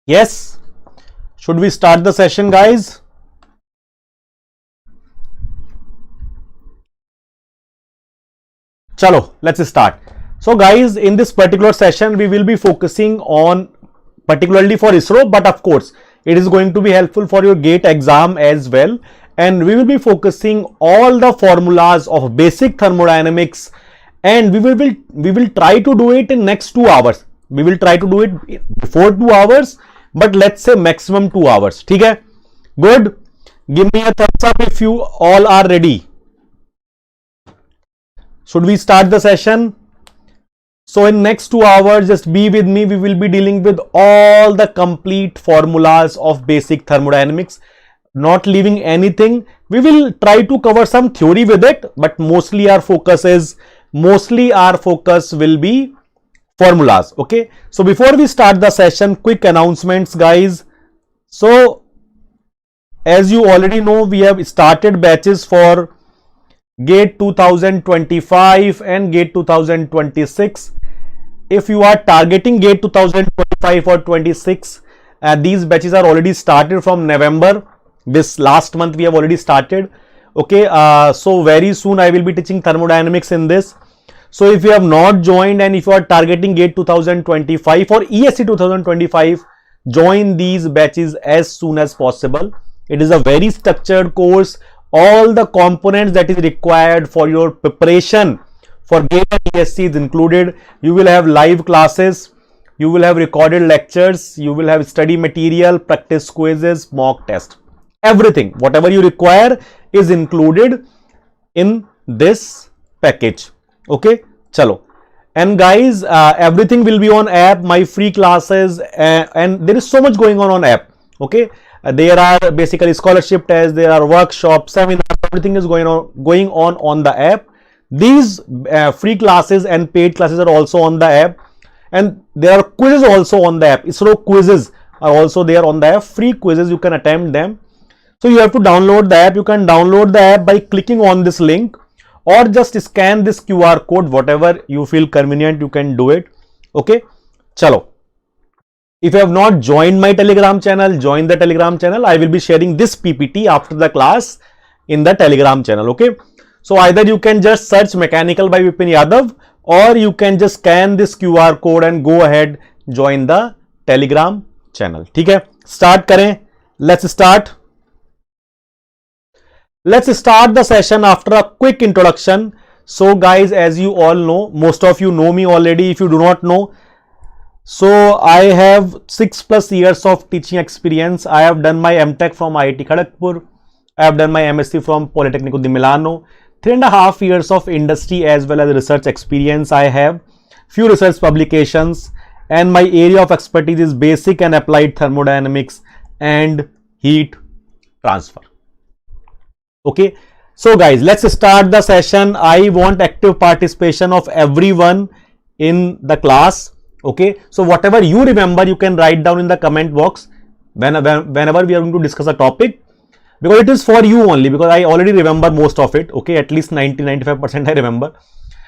Yes. Should we start the session, guys? Chalo, let's start. So guys, in this particular session, we will be focusing on particularly for ISRO, but of course, it is going to be helpful for your GATE exam as well. And we will be focusing all the formulas of basic thermodynamics, and we will try to do it in next 2 hours. We will try to do it before 2 hours, but let's say maximum 2 hours. Okay? Good. Give me a thumbs up if you all are ready. Should we start the session? So in next 2 hours, just be with me. We will be dealing with all the complete formulas of basic thermodynamics, not leaving anything. We will try to cover some theory with it, but mostly our focus will be formulas. Okay. So before we start the session, quick announcements, guys. So as you already know, we have started batches for GATE 2025 and GATE 2026. If you are targeting GATE 2025 or 26, these batches are already started from November. This last month we have already started. Okay, so very soon I will be teaching thermodynamics in this. So if you have not joined and if you are targeting GATE 2025 or ESC 2025, join these batches as soon as possible. It is a very structured course. All the components that is required for your preparation for GATE and ESC is included. You will have live classes, you will have recorded lectures, you will have study material, practice quizzes, mock test. Everything, whatever you require is included in this package. Okay, chalo. And guys, everything will be on app, my free classes, and there is so much going on app. Okay. There are basically scholarship tests, there are workshops, seminars, everything is going on the app. These free classes and paid classes are also on the app, and there are quizzes also on the app. ISRO quizzes are also there on the app. Free quizzes, you can attempt them. So you have to download the app. You can download the app by clicking on this link or just scan this QR code, whatever you feel convenient, you can do it. Okay, chalo. If you have not joined my Telegram channel, join the Telegram channel. I will be sharing this PPT after the class in the Telegram channel. Okay. So either you can just search Mechanical by Vipin Yadav, or you can just scan this QR code and go ahead, join the Telegram channel. ठीक है? Start करें. Let's start. Let's start the session after a quick introduction. So guys, as you all know, most of you know me already. If you do not know, so I have 6+ years of teaching experience. I have done my MTech from IIT Kharagpur. I have done my MSc from Politecnico di Milano. 3.5 years of industry as well as research experience I have. Few research publications, and my area of expertise is basic and applied thermodynamics and heat transfer. Okay. So guys, let's start the session. I want active participation of everyone in the class. Okay, so whatever you remember, you can write down in the comment box whenever we are going to discuss a topic, because it is for you only, because I already remember most of it. Okay, at least 90-95% I remember,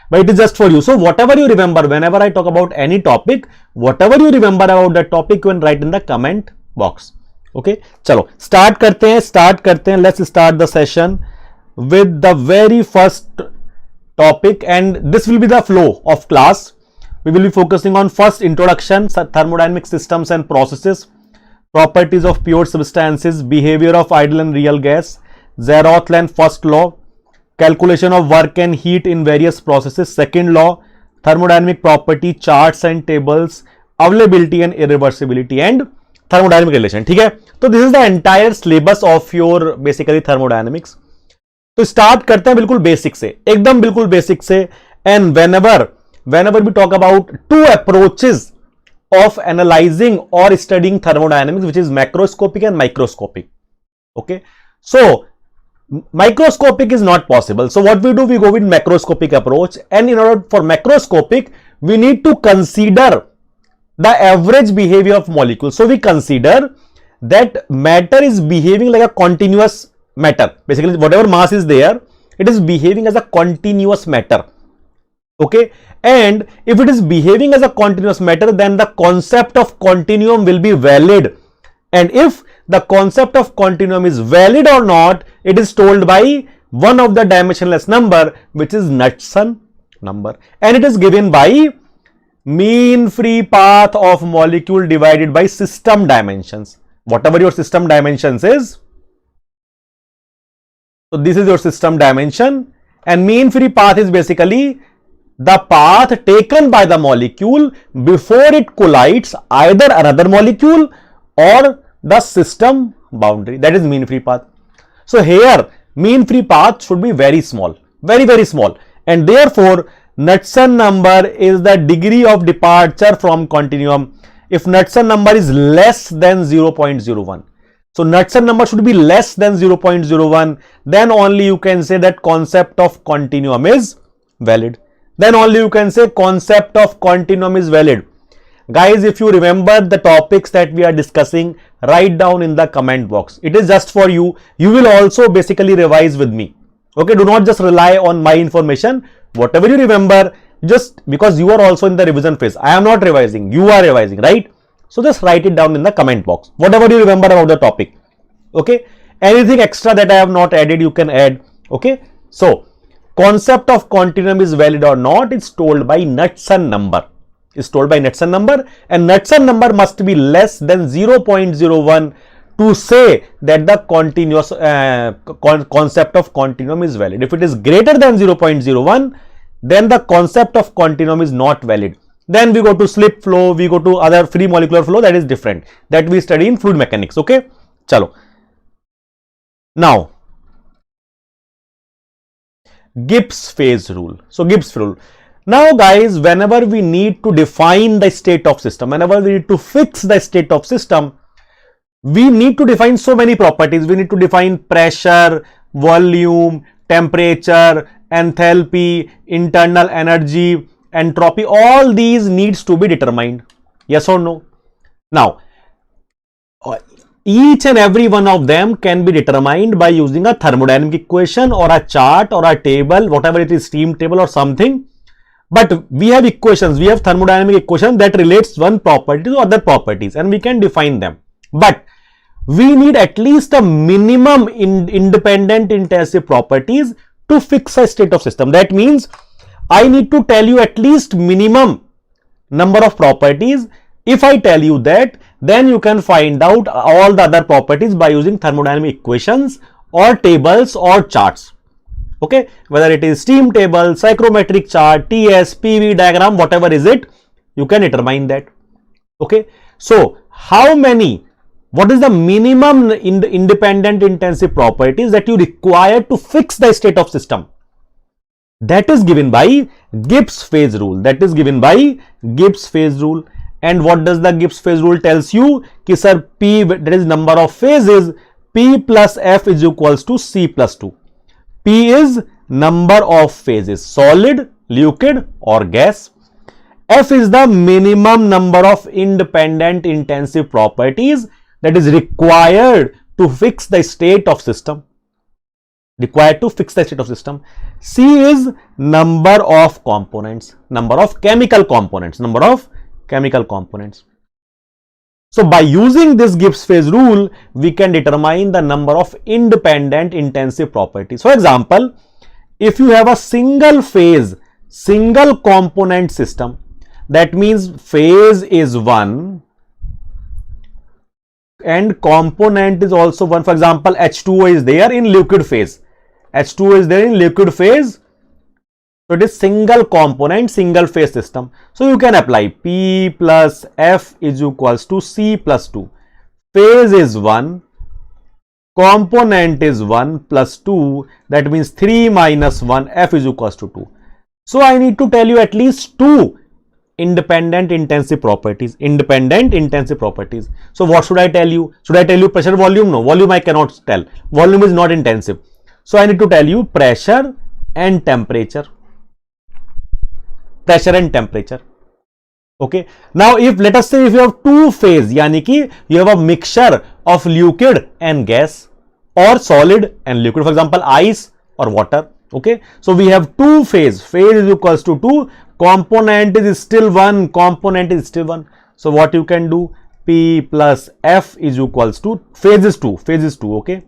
but it is just for you. So whatever you remember, whenever I talk about any topic, whatever you remember about that topic, you can write in the comment box. Okay, chalo, start karte hain. Let's start the session with the very first topic, and this will be the flow of class. We will be focusing on first introduction, thermodynamic systems and processes, properties of pure substances, behavior of ideal and real gas, Zeroth first law, calculation of work and heat in various processes, second law, thermodynamic property, charts and tables, availability and irreversibility, and thermodynamic relation. ठीक है? तो this is the entire syllabus of your basically thermodynamics. तो start करते हैं बिल्कुल basic से, एकदम बिल्कुल बेसिक से. And whenever we talk about two approaches of analyzing or studying thermodynamics, which is macroscopic and microscopic. Okay, so microscopic is not possible. So what we do, we go with macroscopic approach, and in order for macroscopic, we need to consider the average behavior of molecules. So we consider that matter is behaving like a continuous matter. Basically, whatever mass is there, it is behaving as a continuous matter. Okay, and if it is behaving as a continuous matter, then the concept of continuum will be valid. And if the concept of continuum is valid or not, it is told by one of the dimensionless number, which is Knudsen number, and it is given by mean free path of molecule divided by system dimensions. Whatever your system dimensions is, so this is your system dimension, and mean free path is basically the path taken by the molecule before it collides either another molecule or the system boundary. That is mean free path. So here mean free path should be very small, very small, and therefore Knudsen number is the degree of departure from continuum if Knudsen number is less than 0.01. So Knudsen number should be less than 0.01, then only you can say that concept of continuum is valid. Then only you can say concept of continuum is valid. Guys, if you remember the topics that we are discussing, write down in the comment box. It is just for you. You will also basically revise with me. Okay, do not just rely on my information. Whatever you remember, just because you are also in the revision phase. I am not revising, you are revising, right? So just write it down in the comment box. Whatever you remember about the topic. Okay, anything extra that I have not added, you can add. Okay, so concept of continuum is valid or not, it's told by Knudsen number. Is told by Knudsen number, and Knudsen number must be less than 0.01 to say that the continuous concept of continuum is valid. If it is greater than 0.01, then the concept of continuum is not valid. Then we go to slip flow, we go to other free molecular flow, that is different, that we study in fluid mechanics. Okay, chalo. Now Gibbs phase rule. So Gibbs rule. Now guys, whenever we need to define the state of system, whenever we need to fix the state of system, we need to define so many properties. We need to define pressure, volume, temperature, enthalpy, internal energy, entropy. All these needs to be determined. Yes or no? Now, each and every one of them can be determined by using a thermodynamic equation or a chart or a table, whatever it is, steam table or something. But we have equations, we have thermodynamic equation that relates one property to other properties, and we can define them. But we need at least a minimum independent intensive properties to fix a state of system. That means I need to tell you at least minimum number of properties. If I tell you that, then you can find out all the other properties by using thermodynamic equations or tables or charts. Okay, whether it is steam table, psychrometric chart, TS, PV diagram, whatever is it, you can determine that. Okay, so how many, what is the minimum independent intensive properties that you require to fix the state of system? That is given by Gibbs phase rule. That is given by Gibbs phase rule. And what does the Gibbs phase rule tells you? Ki sir, P, that is number of phases, P plus F is equals to C plus 2. P is number of phases, solid, liquid or gas. F is the minimum number of independent intensive properties that is required to fix the state of system. Required to fix the state of system. C is number of components, number of chemical components, number of chemical components. So by using this Gibbs phase rule, we can determine the number of independent intensive properties. For example, if you have a single phase, single component system, that means phase is one and component is also one. For example, H2O is there in liquid phase. H2O is there in liquid phase. So it is single component, single phase system. So you can apply P plus F is equals to C plus 2. Phase is 1, component is 1 plus 2, that means 3 minus 1, F is equals to 2. So I need to tell you at least 2 independent intensive properties. Independent intensive properties. So what should I tell you? Should I tell you pressure, volume? No, volume I cannot tell. Volume is not intensive. So I need to tell you pressure and temperature. Pressure and temperature. Okay. Now, if let us say if you have two phase, yani ki you have a mixture of liquid and gas or solid and liquid, for example, ice or water. Okay, so we have two phase is equals to 2, component is still 1, component is still 1. So what you can do, P plus F is equals to, phase is 2, okay,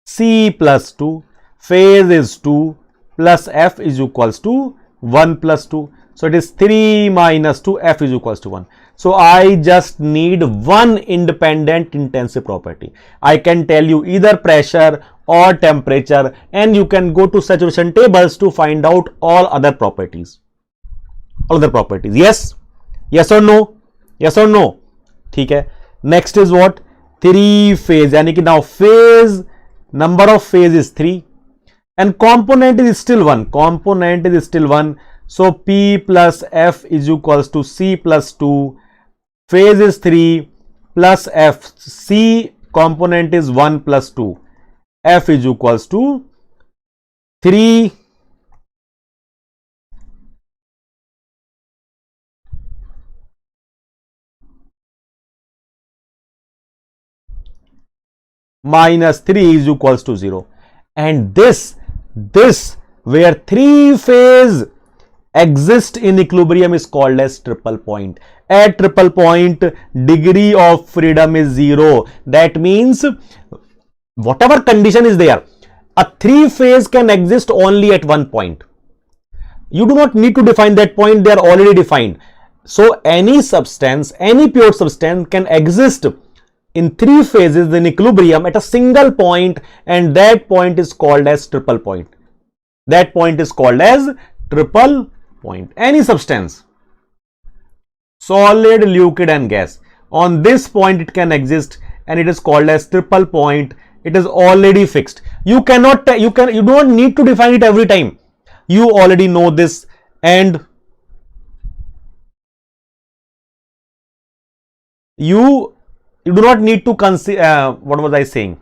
C plus 2, phase is 2, plus F is equals to 1 plus 2. So it is 3 minus 2, F is equals to 1. So I just need one independent intensive property. I can tell you either pressure or temperature, and you can go to saturation tables to find out all other properties. Yes? Yes or no? Yes or no? ठीक है. Next is what? 3 phase. यानी कि now phase, number of phase is 3 and component is still 1. So P plus F is equals to C plus 2, phase is 3 plus F, C component is 1 plus 2, F is equals to 3 minus 3 is equals to 0. And this where 3 phase exist in equilibrium is called as triple point. At triple point, degree of freedom is 0. That means whatever condition is there, a 3 phase can exist only at one point. You do not need to define that point, they are already defined. So any substance, any pure substance can exist in 3 phases in equilibrium at a single point, and that point is called as triple point. That point is called as triple point. Any substance, solid, liquid and gas, on this point it can exist and it is called as triple point. It is already fixed. You do not need to define it every time. You already know this, and you do not need to consider, what was I saying?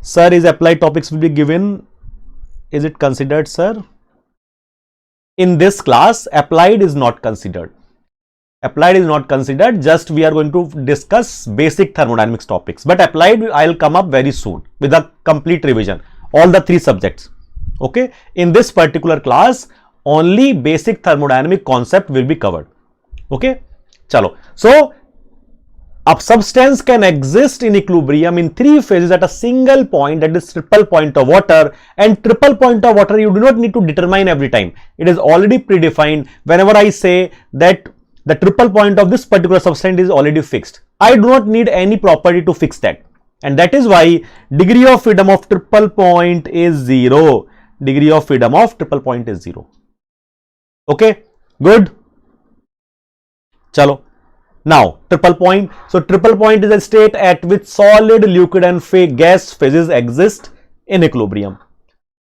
Sir, is applied topics will be given. Is it considered, sir? In this class, applied is not considered. Applied is not considered. Just we are going to discuss basic thermodynamics topics. But applied, I will come up very soon with a complete revision. All the 3 subjects. Okay. In this particular class, only basic thermodynamic concept will be covered. Okay. Chalo. So, a substance can exist in equilibrium in 3 phases at a single point, that is triple point of water. And triple point of water you do not need to determine every time. It is already predefined. Whenever I say that the triple point of this particular substance is already fixed, I do not need any property to fix that. And that is why degree of freedom of triple point is 0. Degree of freedom of triple point is 0. Okay, good. Chalo. Now, triple point. So, triple point is a state at which solid, liquid and gas phases exist in equilibrium.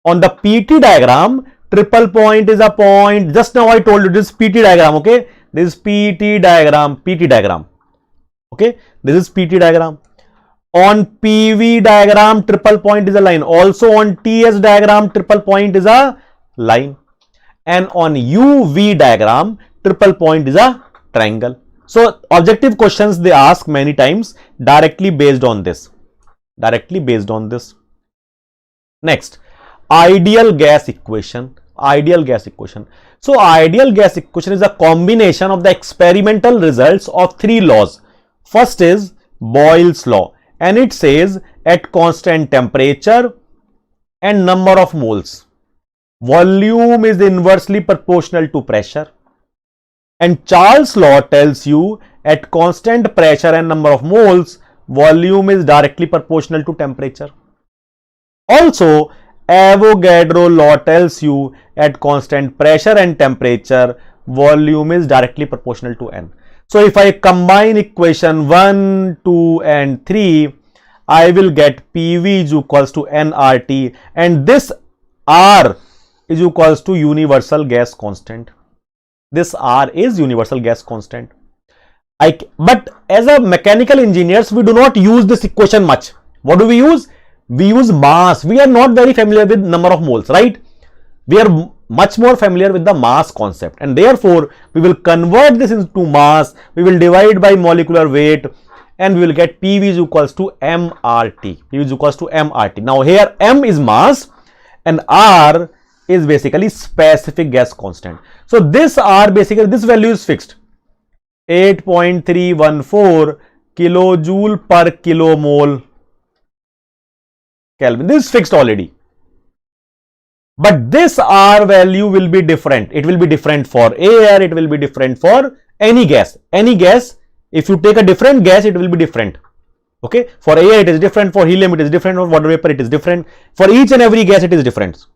On the PT diagram, triple point is a point. Just now I told you this is PT diagram, okay? This is PT diagram. Okay? This is PT diagram. On PV diagram, triple point is a line. Also on TS diagram, triple point is a line. And on UV diagram, triple point is a triangle. So, objective questions they ask many times directly based on this. Next, ideal gas equation. So, ideal gas equation is a combination of the experimental results of 3 laws. First is Boyle's law, and it says at constant temperature and number of moles, volume is inversely proportional to pressure. And Charles' law tells you at constant pressure and number of moles, volume is directly proportional to temperature. Also, Avogadro law tells you at constant pressure and temperature, volume is directly proportional to N. So, if I combine equation 1, 2 and 3, I will get PV is equals to nRT, and this R is equals to universal gas constant. This R is universal gas constant. But as a mechanical engineers, we do not use this equation much. What do we use? We use mass. We are not very familiar with number of moles, right? We are much more familiar with the mass concept, and therefore we will convert this into mass. We will divide by molecular weight, and we will get PV is equals to MRT. PV is equals to MRT. Now here M is mass and R is basically specific gas constant. So this R basically, this value is fixed, 8.314 kilojoule per kilomole Kelvin. This is fixed already. But this R value will be different. It will be different for air, it will be different for any gas. Any gas, if you take a different gas, it will be different. Okay, for air it is different, for helium it is different, for water vapor it is different, for each and every gas it is different.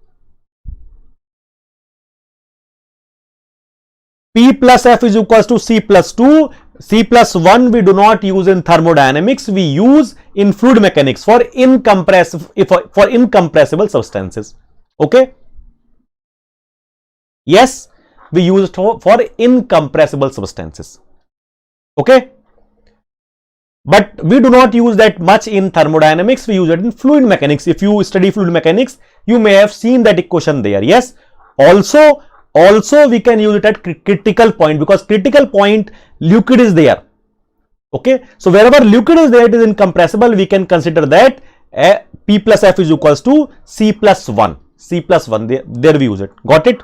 P plus F is equals to C plus 2. C plus 1 we do not use in thermodynamics, we use in fluid mechanics for incompressible substances. Okay, yes, we use it for incompressible substances. Okay, but we do not use that much in thermodynamics, we use it in fluid mechanics. If you study fluid mechanics, you may have seen that equation there. Yes, also we can use it at critical point, because critical point liquid is there. Okay, so wherever liquid is there, it is incompressible, we can consider that P plus F is equals to C plus 1. C plus 1, there we use it. Got it?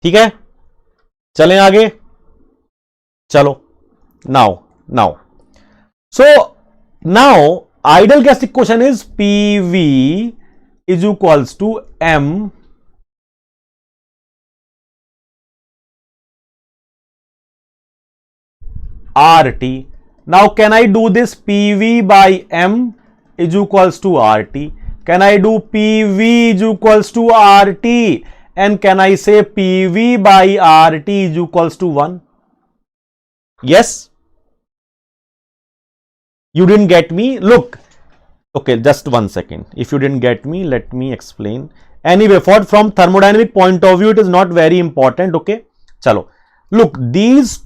ठीक है, चलें आगे, चलो. Now, so now ideal gas equation is PV is equals to M RT. Now can I do this? PV by M is equals to RT. Can I do PV is equals to RT? And can I say PV by RT is equals to 1? Yes? You didn't get me? Look. Okay, just 1 second. If you didn't get me, let me explain. Anyway, from thermodynamic point of view, it is not very important. Okay, chalo. Look, these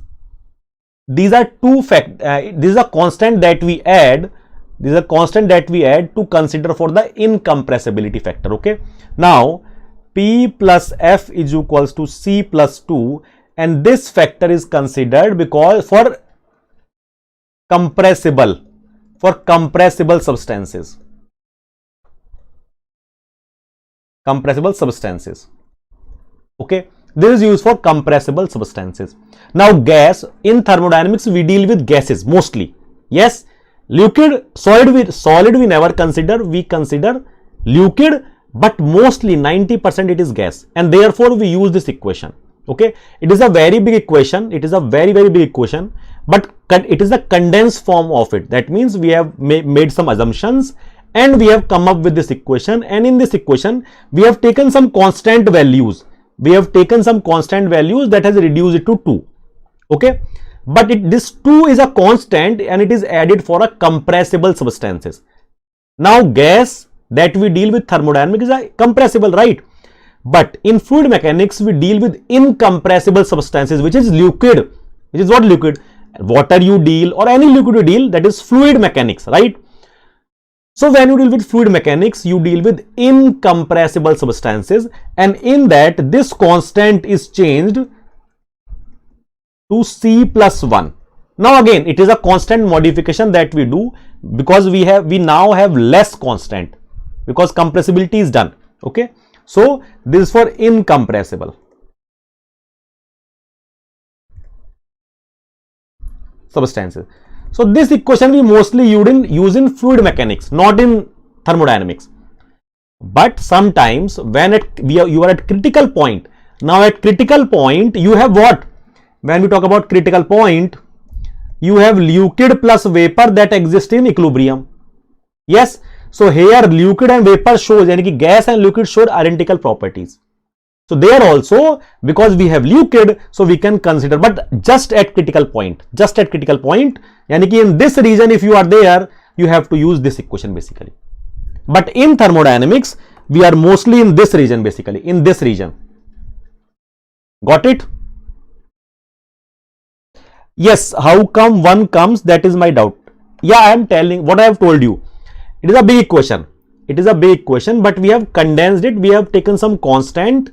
are two this is a constant that we add. This is a constant that we add to consider for the incompressibility factor. Okay, now P plus F is equals to C plus 2, and this factor is considered because for compressible substances. Okay, this is used for compressible substances. Now gas, in thermodynamics we deal with gases mostly. Yes, liquid, solid we never consider, we consider liquid, but mostly 90% it is gas, and therefore we use this equation. Okay, it is a very big equation, it is a very big equation, but it is a condensed form of it. That means we have made some assumptions and we have come up with this equation, and in this equation we have taken some constant values. That has reduced it to 2. Okay, but this 2 is a constant and it is added for a compressible substances. Now gas that we deal with thermodynamics is a compressible, right? But in fluid mechanics we deal with incompressible substances, which is liquid. Which is what? Liquid. Water you deal, or any liquid you deal, that is fluid mechanics, right? So when you deal with fluid mechanics, you deal with incompressible substances, and in that this constant is changed to C plus 1. Now again, it is a constant modification that we do, because we now have less constant, because compressibility is done. Okay, so this is for incompressible substances. So this equation we mostly use in fluid mechanics, not in thermodynamics. But sometimes when you are at critical point. Now at critical point you have what? When we talk about critical point, you have liquid plus vapor that exist in equilibrium. Yes, so here liquid and vapor shows, yani ki gas and liquid show identical properties. So there also, because we have liquid, so we can consider, but just at critical point, yani ki in this region if you are there, you have to use this equation basically. But in thermodynamics, we are mostly in this region basically, in this region. Got it? Yes, how come 1 comes? That is my doubt. Yeah, I am telling what I have told you. It is a big equation. But we have condensed it. We have taken some constant,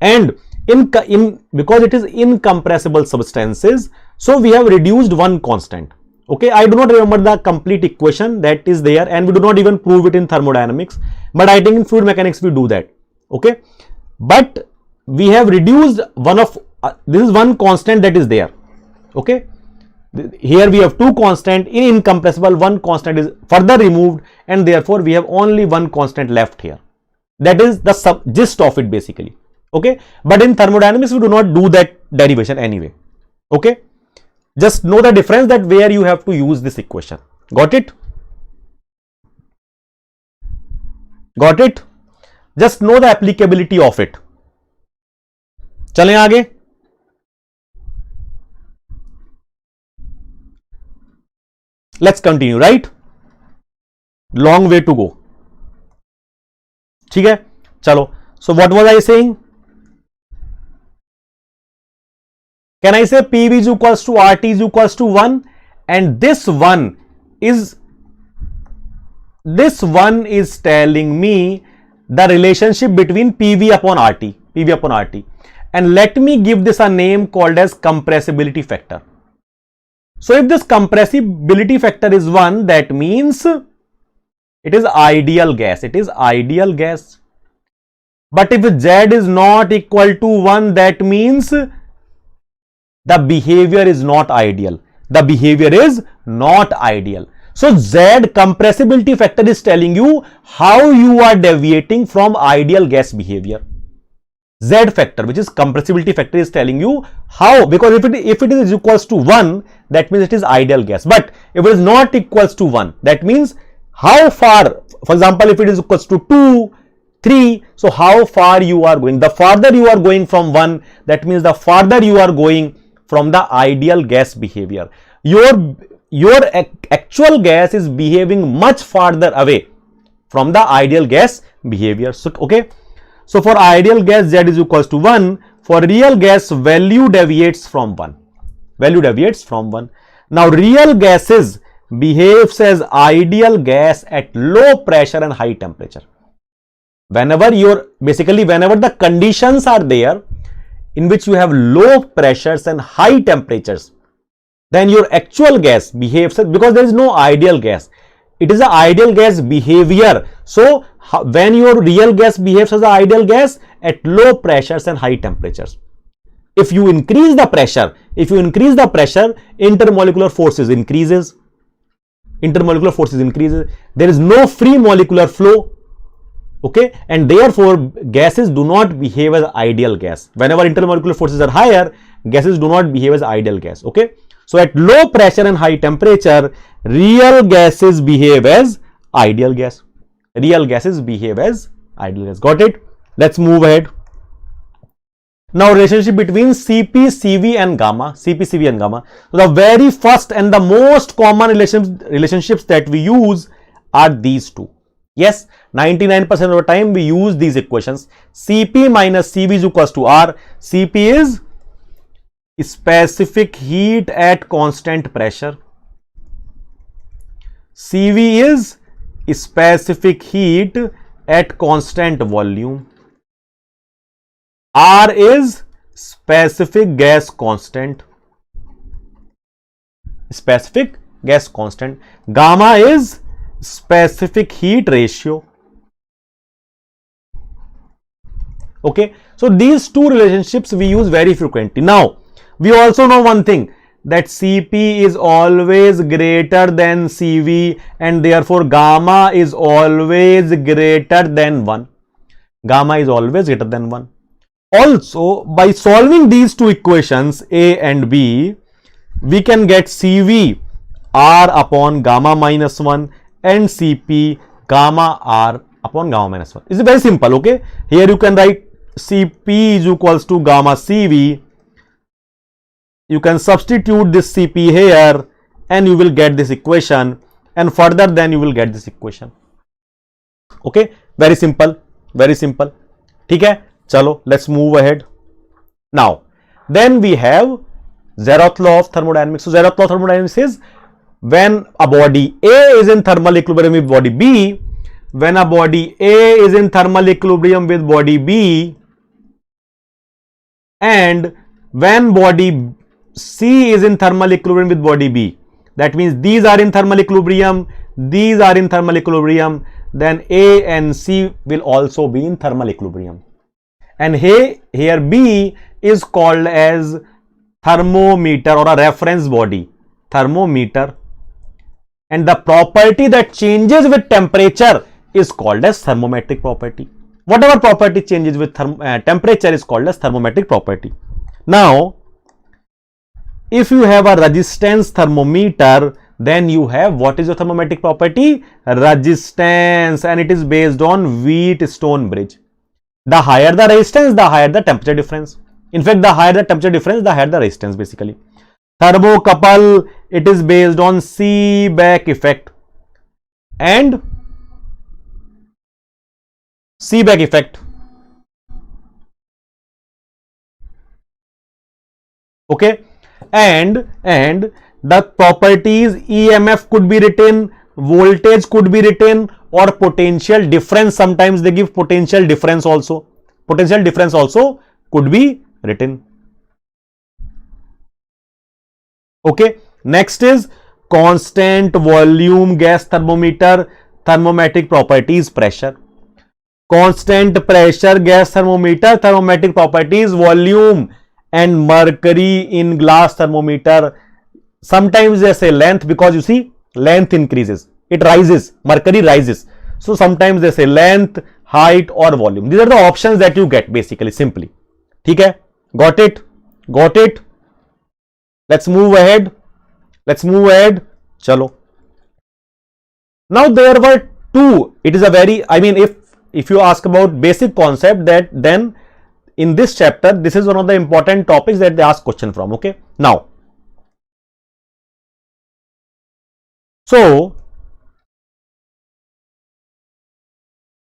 and because it is incompressible substances, so we have reduced one constant. Okay, I do not remember the complete equation that is there, and we do not even prove it in thermodynamics. But I think in fluid mechanics we do that. Okay, but we have reduced one of this is one constant that is there. Okay, here we have two constant. In incompressible, one constant is further removed, and therefore we have only one constant left here. That is the gist of it basically. Okay, but in thermodynamics we do not do that derivation anyway. Okay, just know the difference, that where you have to use this equation. Got it? Got it? Just know the applicability of it. चलें आगे. Let's continue, right? Long way to go. ठीक है, चलो. So what was I saying? Can I say PV is equals to RT is equals to 1, and this one is telling me the relationship between PV upon RT, and let me give this a name called as compressibility factor. So if this compressibility factor is 1, that means it is ideal gas. But if Z is not equal to 1, that means the behavior is not ideal. So Z, compressibility factor, is telling you how you are deviating from ideal gas behavior. Z factor, which is compressibility factor, is telling you how, because if it is equals to 1, that means it is ideal gas. But if it is not equals to 1, that means how far, for example, if it is equals to 2, 3, so how far you are going. The farther you are going from 1, that means the farther you are going from the ideal gas behavior. Your actual gas is behaving much farther away from the ideal gas behavior. So, okay. So for ideal gas, Z is equals to 1. For real gas, value deviates from 1. Now real gases behaves as ideal gas at low pressure and high temperature. Whenever the conditions are there in which you have low pressures and high temperatures, then your actual gas behaves, because there is no ideal gas. It is an ideal gas behavior. So when your real gas behaves as an ideal gas at low pressures and high temperatures, if you increase the pressure, intermolecular forces increases. There is no free molecular flow. Okay, and therefore gases do not behave as ideal gas. Whenever intermolecular forces are higher, gases do not behave as ideal gas. Okay, so at low pressure and high temperature, real gases behave as ideal gas. Got it? Let's move ahead. Now relationship between Cp, Cv and gamma. So the very first and the most common relationships that we use are these two. Yes, 99% of the time we use these equations. Cp minus Cv is equals to R. Cp is specific heat at constant pressure. Cv is specific heat at constant volume. R is specific gas constant. Gamma is specific heat ratio. Okay, so these two relationships we use very frequently. Now we also know one thing, that Cp is always greater than Cv, and therefore gamma is always greater than 1. Also, by solving these two equations A and B, we can get Cv R upon gamma minus 1 and Cp gamma R upon gamma minus 1. It's very simple. Okay, here you can write Cp is equals to gamma Cv. You can substitute this Cp here and you will get this equation, and further then you will get this equation. Okay, very simple. ठीक है, चलो, let's move ahead. Now then we have Zeroth law of thermodynamics. So Zeroth law of thermodynamics is, when a body A is in thermal equilibrium with body B, when a body A is in thermal equilibrium with body B, and when body C is in thermal equilibrium with body B, that means these are in thermal equilibrium, these are in thermal equilibrium, then A and C will also be in thermal equilibrium. And here B is called as thermometer or a reference body, thermometer. And the property that changes with temperature is called as thermometric property. Whatever property changes with temperature is called as thermometric property. Now, if you have a resistance thermometer, then you have, what is your thermometric property? Resistance, and it is based on Wheatstone bridge. The higher the resistance, the higher the temperature difference. In fact, the higher the temperature difference, the higher the resistance basically. Thermocouple, it is based on Seebeck effect and Seebeck effect. Okay, and the properties EMF could be written, voltage could be written, or potential difference. Sometimes they give potential difference also. Potential difference also could be written. Okay, next is constant volume gas thermometer, thermometric properties pressure. Constant pressure gas thermometer, thermometric properties volume, and mercury in glass thermometer. Sometimes they say length, because you see length increases, it rises, mercury rises. So sometimes they say length, height, or volume. These are the options that you get basically, simply. Okay, got it? Got it? Let's move ahead. Let's move ahead. Chalo. Now there were two. It is a very, I mean, if you ask about basic concept, that then in this chapter, this is one of the important topics that they ask question from. Okay. Now, so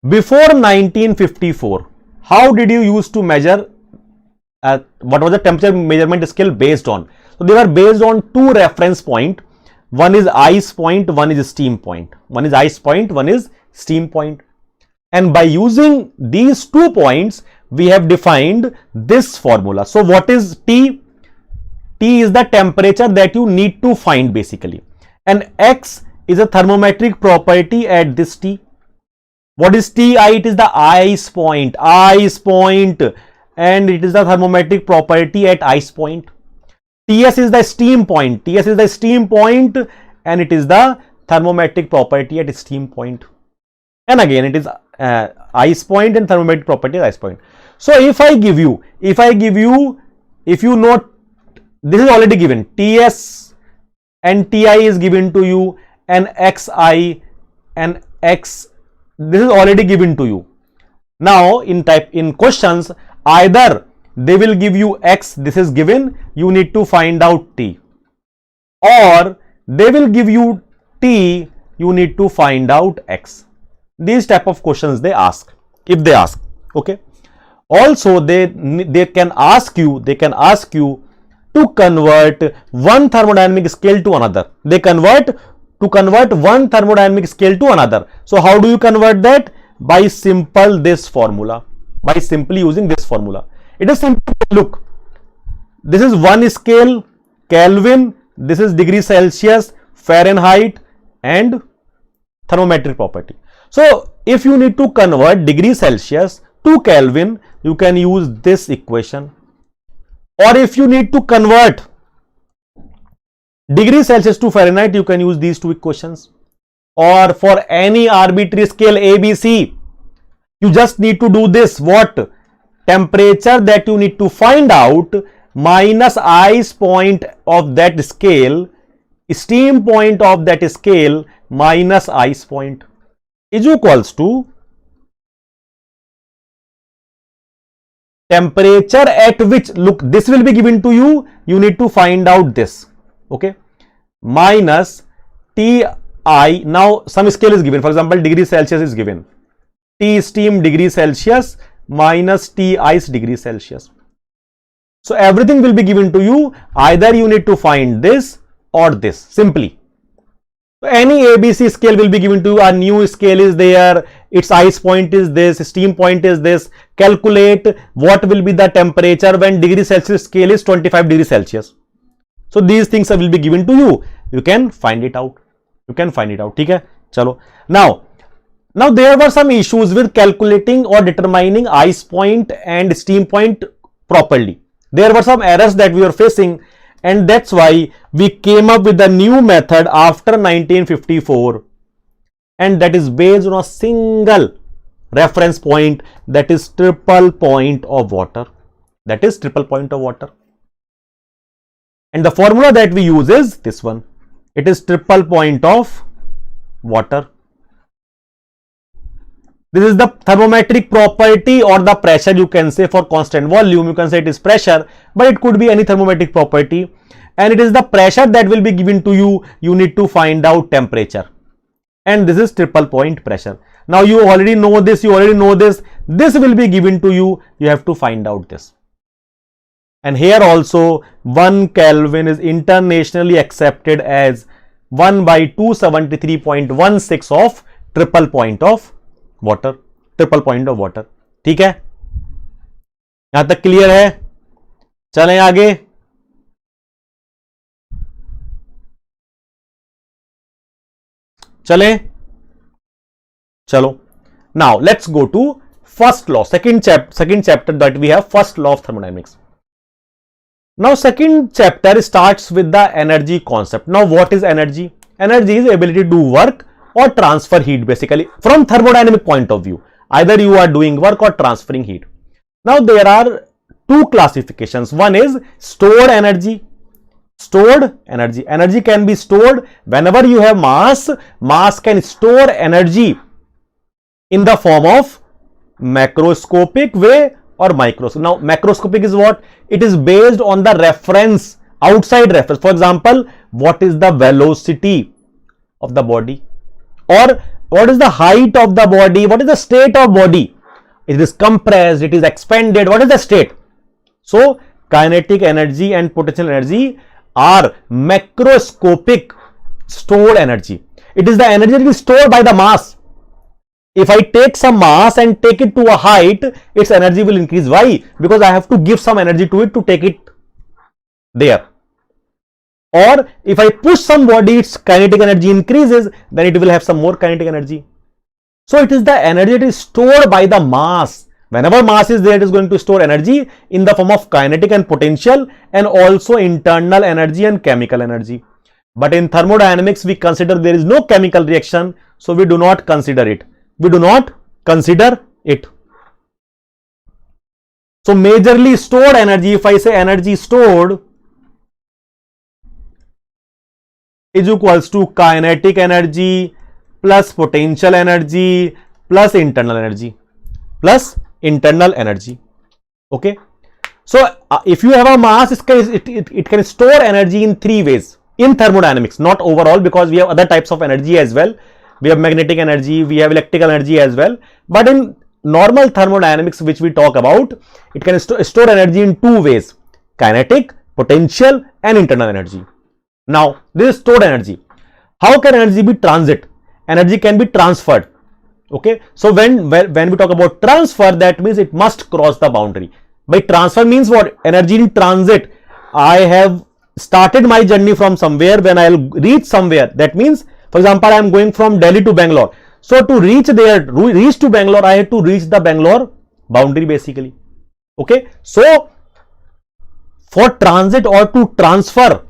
before 1954, how did you use to measure? What was the temperature measurement scale based on? So they were based on two reference point. One is ice point, one is steam point. One is ice point, one is steam point. And by using these 2 points, we have defined this formula. So what is T? T is the temperature that you need to find basically. And X is a thermometric property at this T. What is Ti? It is the ice point. And it is the thermometric property at ice point. Ts is the steam point. Ts is the steam point, and it is the thermometric property at steam point. And again, it is ice point and thermometric property at ice point. So if you know, this is already given. Ts and Ti is given to you, and Xi and X, this is already given to you. Now in questions, either they will give you X, this is given, you need to find out T, or they will give you T, you need to find out X. These type of questions they ask, if they ask. Okay. Also they can ask you to convert one thermodynamic scale to another. They convert one thermodynamic scale to another. So how do you convert that? By this formula. By simply using this formula. It is simple. Look, this is one scale, Kelvin, this is degree Celsius, Fahrenheit, and thermometric property. So if you need to convert degree Celsius to Kelvin, you can use this equation. Or if you need to convert degree Celsius to Fahrenheit, you can use these two equations. Or for any arbitrary scale ABC, you just need to do this. What? Temperature that you need to find out minus ice point of that scale, steam point of that scale minus ice point is equals to temperature at which, look, this will be given to you, you need to find out this. Okay, minus Ti. Now some scale is given, for example degree Celsius is given, T steam degree Celsius minus T ice degree Celsius. So everything will be given to you, either you need to find this or this, simply. So any ABC scale will be given to you, a new scale is there, its ice point is this, steam point is this. Calculate what will be the temperature when degree Celsius scale is 25 degrees Celsius. So these things will be given to you, you can find it out. Okay, chalo. Now Now there were some issues with calculating or determining ice point and steam point properly. There were some errors that we were facing, and that's why we came up with a new method after 1954, and that is based on a single reference point, that is triple point of water. That is triple point of water. And the formula that we use is this one. It is triple point of water. This is the thermometric property or the pressure, you can say. For constant volume, you can say it is pressure, but it could be any thermometric property. And it is the pressure that will be given to you. You need to find out temperature. And this is triple point pressure. Now you already know this, This will be given to you. You have to find out this. And here also 1 Kelvin is internationally accepted as 1 by 273.16 of triple point of water. Triple point of water. ठीक है, यहां तक clear है? चलें आगे. चलो. Now let's go to first law, second chapter that we have, first law of thermodynamics. Now second chapter starts with the energy concept. Now what is energy? Energy is ability to do work or transfer heat, basically from thermodynamic point of view. Either you are doing work or transferring heat. Now there are two classifications. One is stored energy. Stored energy. Energy can be stored whenever you have mass. Mass can store energy in the form of macroscopic way or microscopic. Now macroscopic is what? It is based on the reference, outside reference. For example, what is the velocity of the body, or what is the height of the body, what is the state of body? It is compressed, it is expanded, what is the state? So kinetic energy and potential energy are macroscopic stored energy. It is the energy that is stored by the mass. If I take some mass and take it to a height, its energy will increase. Why? Because I have to give some energy to it to take it there. Or if I push some body, its kinetic energy increases, then it will have some more kinetic energy. So it is the energy that is stored by the mass. Whenever mass is there, it is going to store energy in the form of kinetic and potential, and also internal energy and chemical energy. But in thermodynamics, we consider there is no chemical reaction, so we do not consider it. We do not consider it. So majorly stored energy, if I say energy stored is equals to kinetic energy plus potential energy plus internal energy. Okay. So if you have a mass, it can store energy in three ways in thermodynamics, not overall, because we have other types of energy as well. We have magnetic energy, we have electrical energy as well. But in normal thermodynamics, which we talk about, it can store energy in two ways: kinetic, potential, and internal energy. Now, this is stored energy. How can energy be transit? Energy can be transferred. Okay. So when we talk about transfer, that means it must cross the boundary. By transfer means what? Energy in transit. I have started my journey from somewhere. When I will reach somewhere, that means, for example, I am going from Delhi to Bangalore. So to reach to Bangalore, I have to reach the Bangalore boundary basically. Okay. So for transit or to transfer,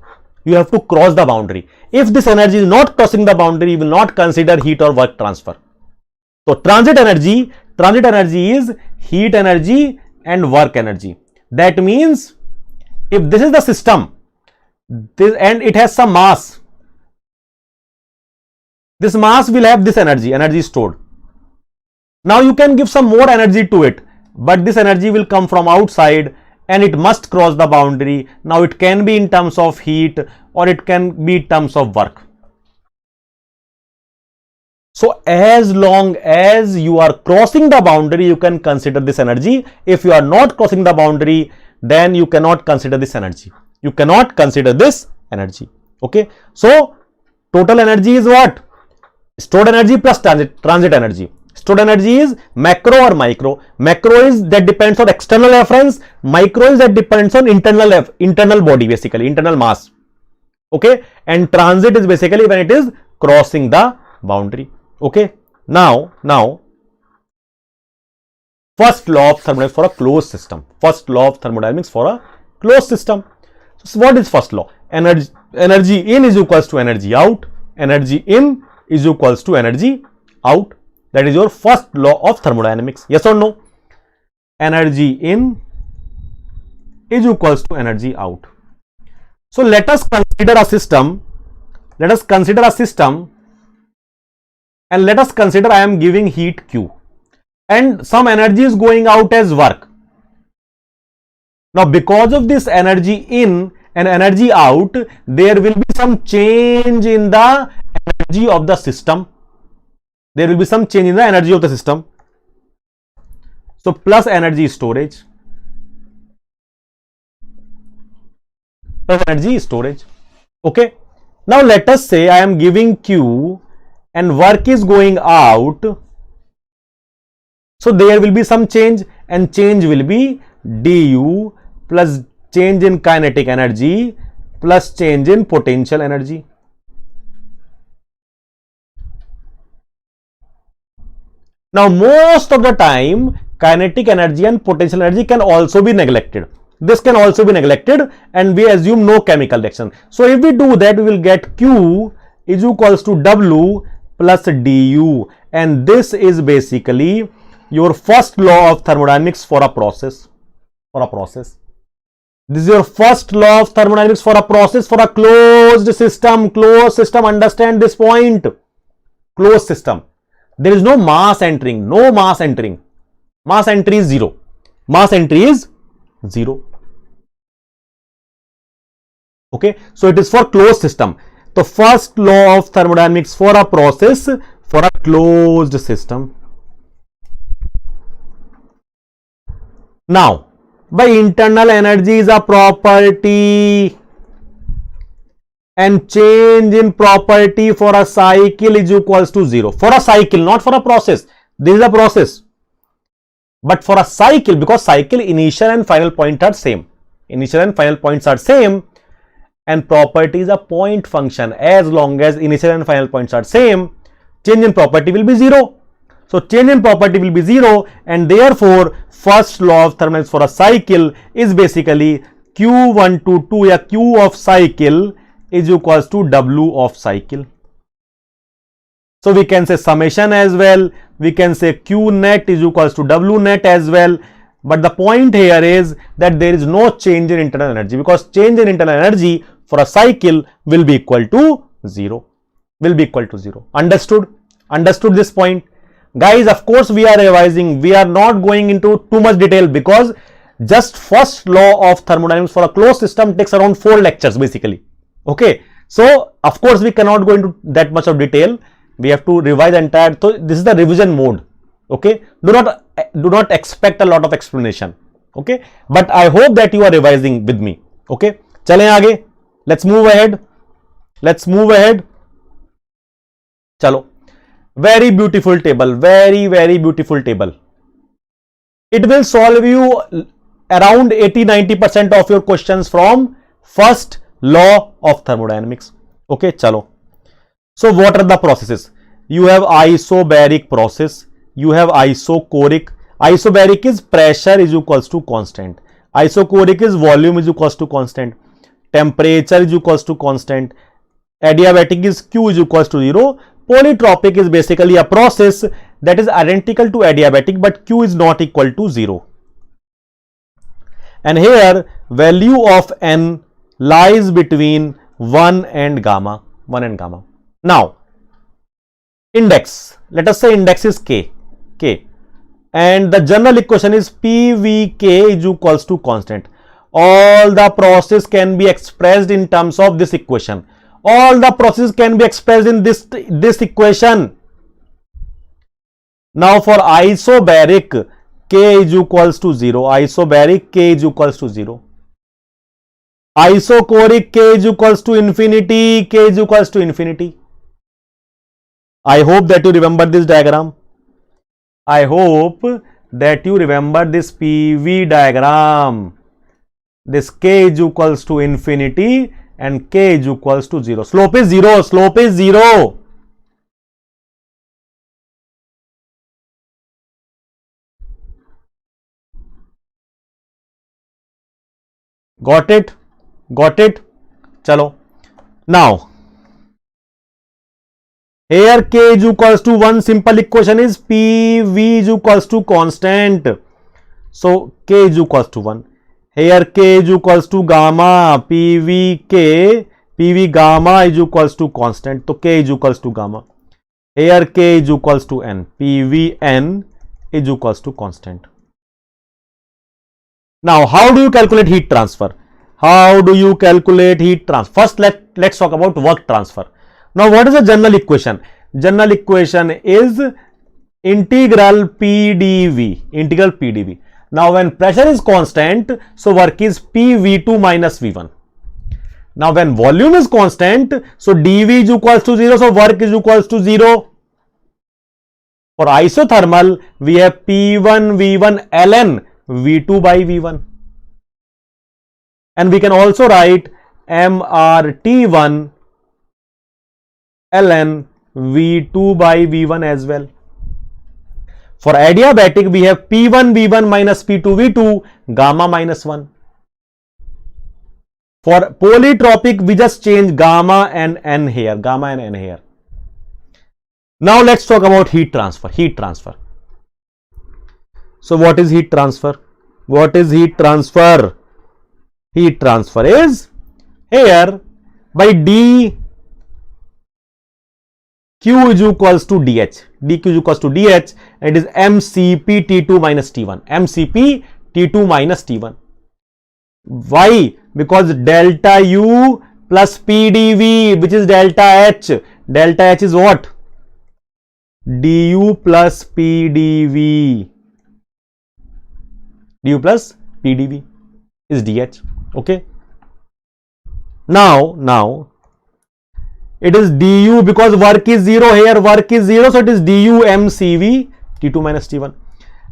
you have to cross the boundary. If this energy is not crossing the boundary, you will not consider heat or work transfer. So transit energy is heat energy and work energy. That means if this is the system, and it has some mass, this mass will have this energy stored. Now you can give some more energy to it, but this energy will come from outside and it must cross the boundary. Now it can be in terms of heat or it can be in terms of work. So as long as you are crossing the boundary, you can consider this energy. If you are not crossing the boundary, then you cannot consider this energy. You cannot consider this energy. Okay. So total energy is what? Stored energy plus transit energy. Stored energy is macro or micro. Macro is that depends on external reference. Micro is that depends on internal body, basically internal mass. Okay. And transit is basically when it is crossing the boundary. Okay. Now, first law of thermodynamics for a closed system. First law of thermodynamics for a closed system. So what is first law? Energy in is equals to energy out. Energy in is equals to energy out. That is your first law of thermodynamics. Yes or no? Energy in is equals to energy out. So let us consider a system. Let us consider a system, and let us consider I am giving heat Q, and some energy is going out as work. Now, because of this energy in and energy out, there will be some change in the energy of the system. There will be some change in the energy of the system. So, plus energy storage. Plus energy storage. Okay. Now, let us say I am giving Q and work is going out. So, there will be some change, and change will be du plus change in kinetic energy plus change in potential energy. Now, most of the time, kinetic energy and potential energy can also be neglected. This can also be neglected, and we assume no chemical reaction. So, if we do that, we will get Q is equals to W plus du, and this is basically your first law of thermodynamics for a process. This is your first law of thermodynamics for a process, for a closed system. Closed system, understand this point. Closed system. There is no mass entering. No mass entering. Mass entry is 0. Mass entry is 0. Okay. So, it is for closed system. The first law of thermodynamics for a process, for a closed system. Now, by internal energy is a property, and change in property for a cycle is equals to 0. For a cycle, not for a process. This is a process. But for a cycle, because cycle initial and final point are same. Initial and final points are same, and property is a point function. As long as initial and final points are same, change in property will be 0. So, change in property will be 0, and therefore, first law of thermodynamics for a cycle is basically Q1 to 2 या Q of cycle is equals to W of cycle. So, we can say summation as well. We can say Q net is equals to W net as well. But the point here is that there is no change in internal energy, because change in internal energy for a cycle will be equal to 0. Will be equal to 0. Understood? Understood this point? Guys, of course, we are revising. We are not going into too much detail, because just first law of thermodynamics for a closed system takes around 4 lectures basically. Okay. So, of course, we cannot go into that much of detail. We have to revise entire. So, this is the revision mode. Okay. Do not expect a lot of explanation. Okay. But I hope that you are revising with me. Okay. Chale aage. Let's move ahead. Let's move ahead. Chalo. Very beautiful table. Very, very beautiful table. It will solve you around 80-90% of your questions from first law of thermodynamics. Okay, chalo. So, what are the processes? You have isobaric process. You have isochoric. Isobaric is pressure is equals to constant. Isochoric is volume is equals to constant. Temperature is equals to constant. Adiabatic is Q is equals to 0. Polytropic is basically a process that is identical to adiabatic, but Q is not equal to 0. And here value of N lies between 1 and gamma. 1 and gamma. Now, index. Let us say index is K. And the general equation is PVK is equals to constant. All the process can be expressed in terms of this equation. All the processes can be expressed in this equation. Now, for isobaric, K is equals to 0. Isobaric, K is equals to 0. Isochoric, K is equals to infinity. K is equals to infinity. I hope that you remember this diagram. I hope that you remember this PV diagram. This K is equals to infinity and K is equals to 0. Slope is 0. Slope is 0. got it. Chalo, now here K is equals to one simple equation is PV is equals to constant. So K is equals to 1. Here K is equals to gamma, PV K, PV gamma is equals to constant. So K is equals to gamma. Here K is equals to N, PV N is equals to constant. Now, how do you calculate heat transfer? How do you calculate heat transfer? First, let's talk about work transfer. Now, what is the general equation? General equation is integral PdV, integral PdV. Now, when pressure is constant, so work is PV2 minus V1. Now, when volume is constant, so dV is equals to 0, so work is equals to 0. For isothermal, we have P1 V1 ln V2 by V1. And we can also write mRT1 ln V2 by V1 as well. For adiabatic, we have P1 V1 minus P2 V2 gamma minus 1. For polytropic, we just change gamma and N here, gamma and N here. Now let's talk about heat transfer. Heat transfer. So what is heat transfer? What is heat transfer? Heat transfer is here by d q is equals to dh. dq is equals to dh, and it is mcp t2 minus t1. mcp t2 minus t1. Why? Because delta u plus pdv, which is delta h. Delta h is what? du plus pdv. du plus pdv is dh. Okay. Now it is du because work is 0 here. Work is 0, so it is du mcv t2 minus t1.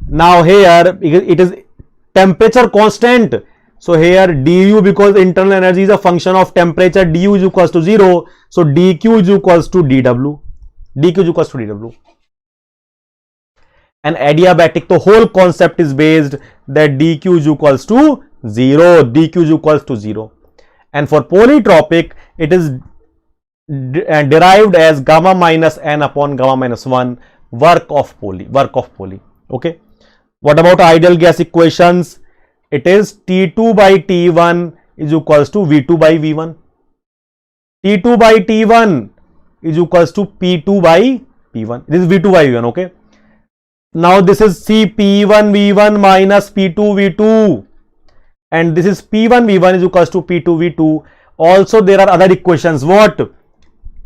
Now here it is temperature constant. So here du, because internal energy is a function of temperature, du is equals to 0. So dq is equals to dw. dq is equals to dw. And adiabatic, the whole concept is based that dq is equals to 0. dq is equals to 0. And for polytropic, it is derived as gamma minus n upon gamma minus 1 work of poly. Okay. What about ideal gas equations? It is T2 by T1 is equals to V2 by V1. T2 by T1 is equals to P2 by P1. This is V2 by V1. Okay. Now this is C P1 V1 minus P2 V2. And this is P1 V1 is equals to P2 V2. Also there are other equations. What?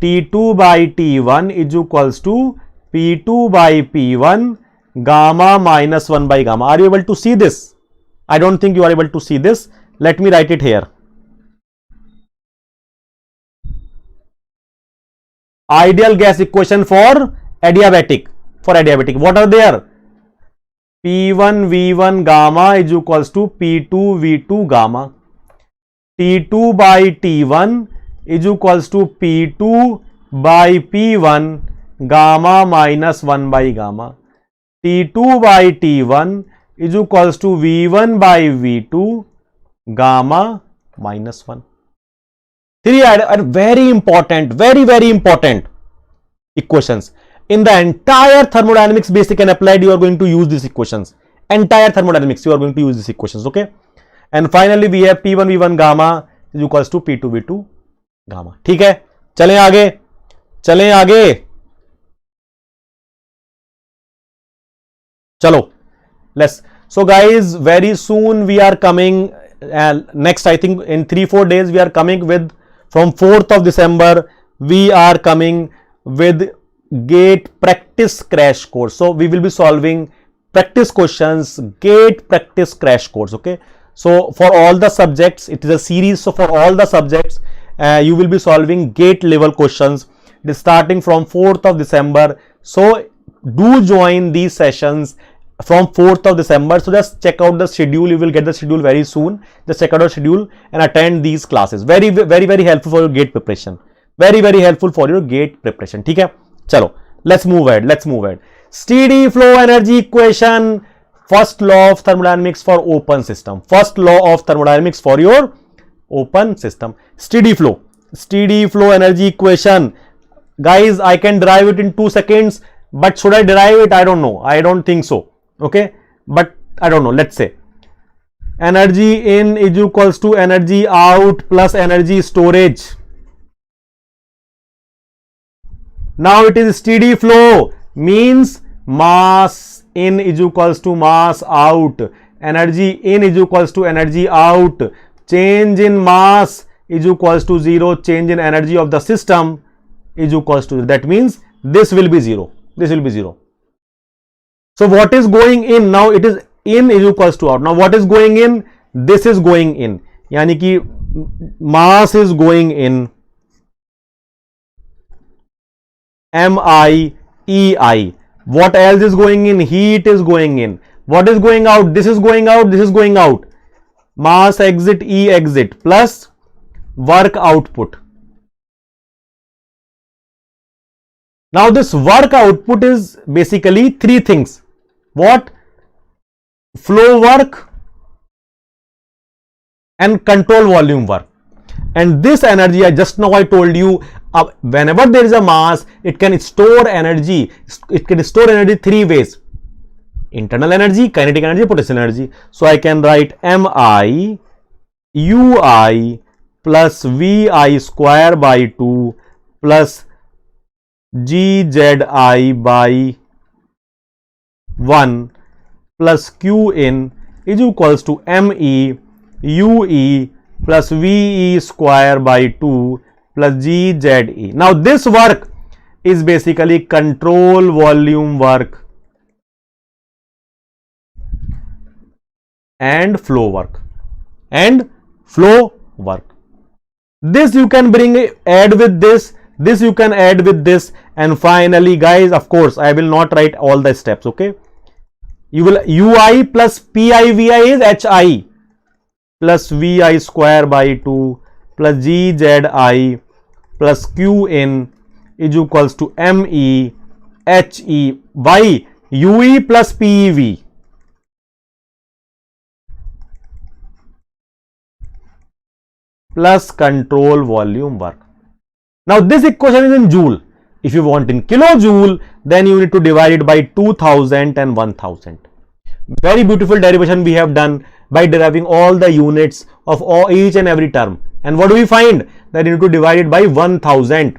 T2 by T1 is equals to P2 by P1 gamma minus 1 by gamma. Are you able to see this? I don't think you are able to see this. Let me write it here. Ideal gas equation for adiabatic. What are there? P1 V1 gamma is equals to P2 V2 gamma. T2 by T1 is equals to P2 by P1 gamma minus 1 by gamma. T2 by T1 is equals to V1 by V2 gamma minus 1. Three are very important, very important equations. In the entire thermodynamics basic and applied, you are going to use these equations. Entire thermodynamics, you are going to use these equations. Okay. And finally, we have P1 V1 gamma is equals to P2 V2 gamma. ठीक है, चलें आगे, चलो, let's. So guys, very soon we are coming, next I think in 3-4 days we are coming with, from 4th of December, we are coming with GATE practice crash course. So we will be solving practice questions, GATE practice crash course. Okay. So for all the subjects, it is a series. So for all the subjects, you will be solving GATE level questions. It is starting from 4th of December. So do join these sessions from 4th of December. So just check out the schedule. You will get the schedule very soon. Just check out the schedule and attend these classes. Very helpful for your GATE preparation. Very helpful for your GATE preparation. ठीक है, चलो, let's move ahead. Steady flow energy equation first law of thermodynamics for open system. First law of thermodynamics for your open system. Steady flow energy equation. Guys, I can derive it in 2 seconds, but should I derive it? I don't know. I don't think so. Okay, but I don't know. Let's say energy in is equals to energy out plus energy storage. Now it is steady flow, means mass in is equals to mass out. Energy in is equals to energy out. Change in mass is equals to 0. Change in energy of the system is equals to 0. That means this will be 0. This will be 0. So what is going in? Now it is in is equals to out. Now what is going in? This is going in. Yani ki mass is going in. MI. What else is going in? Heat is going in. What is going out? This is going out. This is going out. Mass exit, E exit plus work output. Now this work output is basically 3 things. What? Flow work and control volume work. And this energy, just now I told you, whenever there is a mass, it can store energy. It can store energy 3 ways: internal energy, kinetic energy, potential energy. So I can write Mi Ui plus Vi square by 2 plus Gzi by 1 plus Q in is equals to Me Ue plus Ve square by 2 plus Gze. Now this work is basically control volume work and flow work. This you can add with this you can add with this, and finally guys, of course I will not write all the steps. Okay, you will Ui plus PiVi is Hi plus Vi square by 2 plus Gzi plus Q in is equals to Me He. Why? Ue plus Pev plus control volume work. Now this equation is in joule. If you want in kilojoule, then you need to divide it by 2000 and 1000. Very beautiful derivation we have done by deriving all the units of each and every term. And what do we find? That you need to divide it by 1000.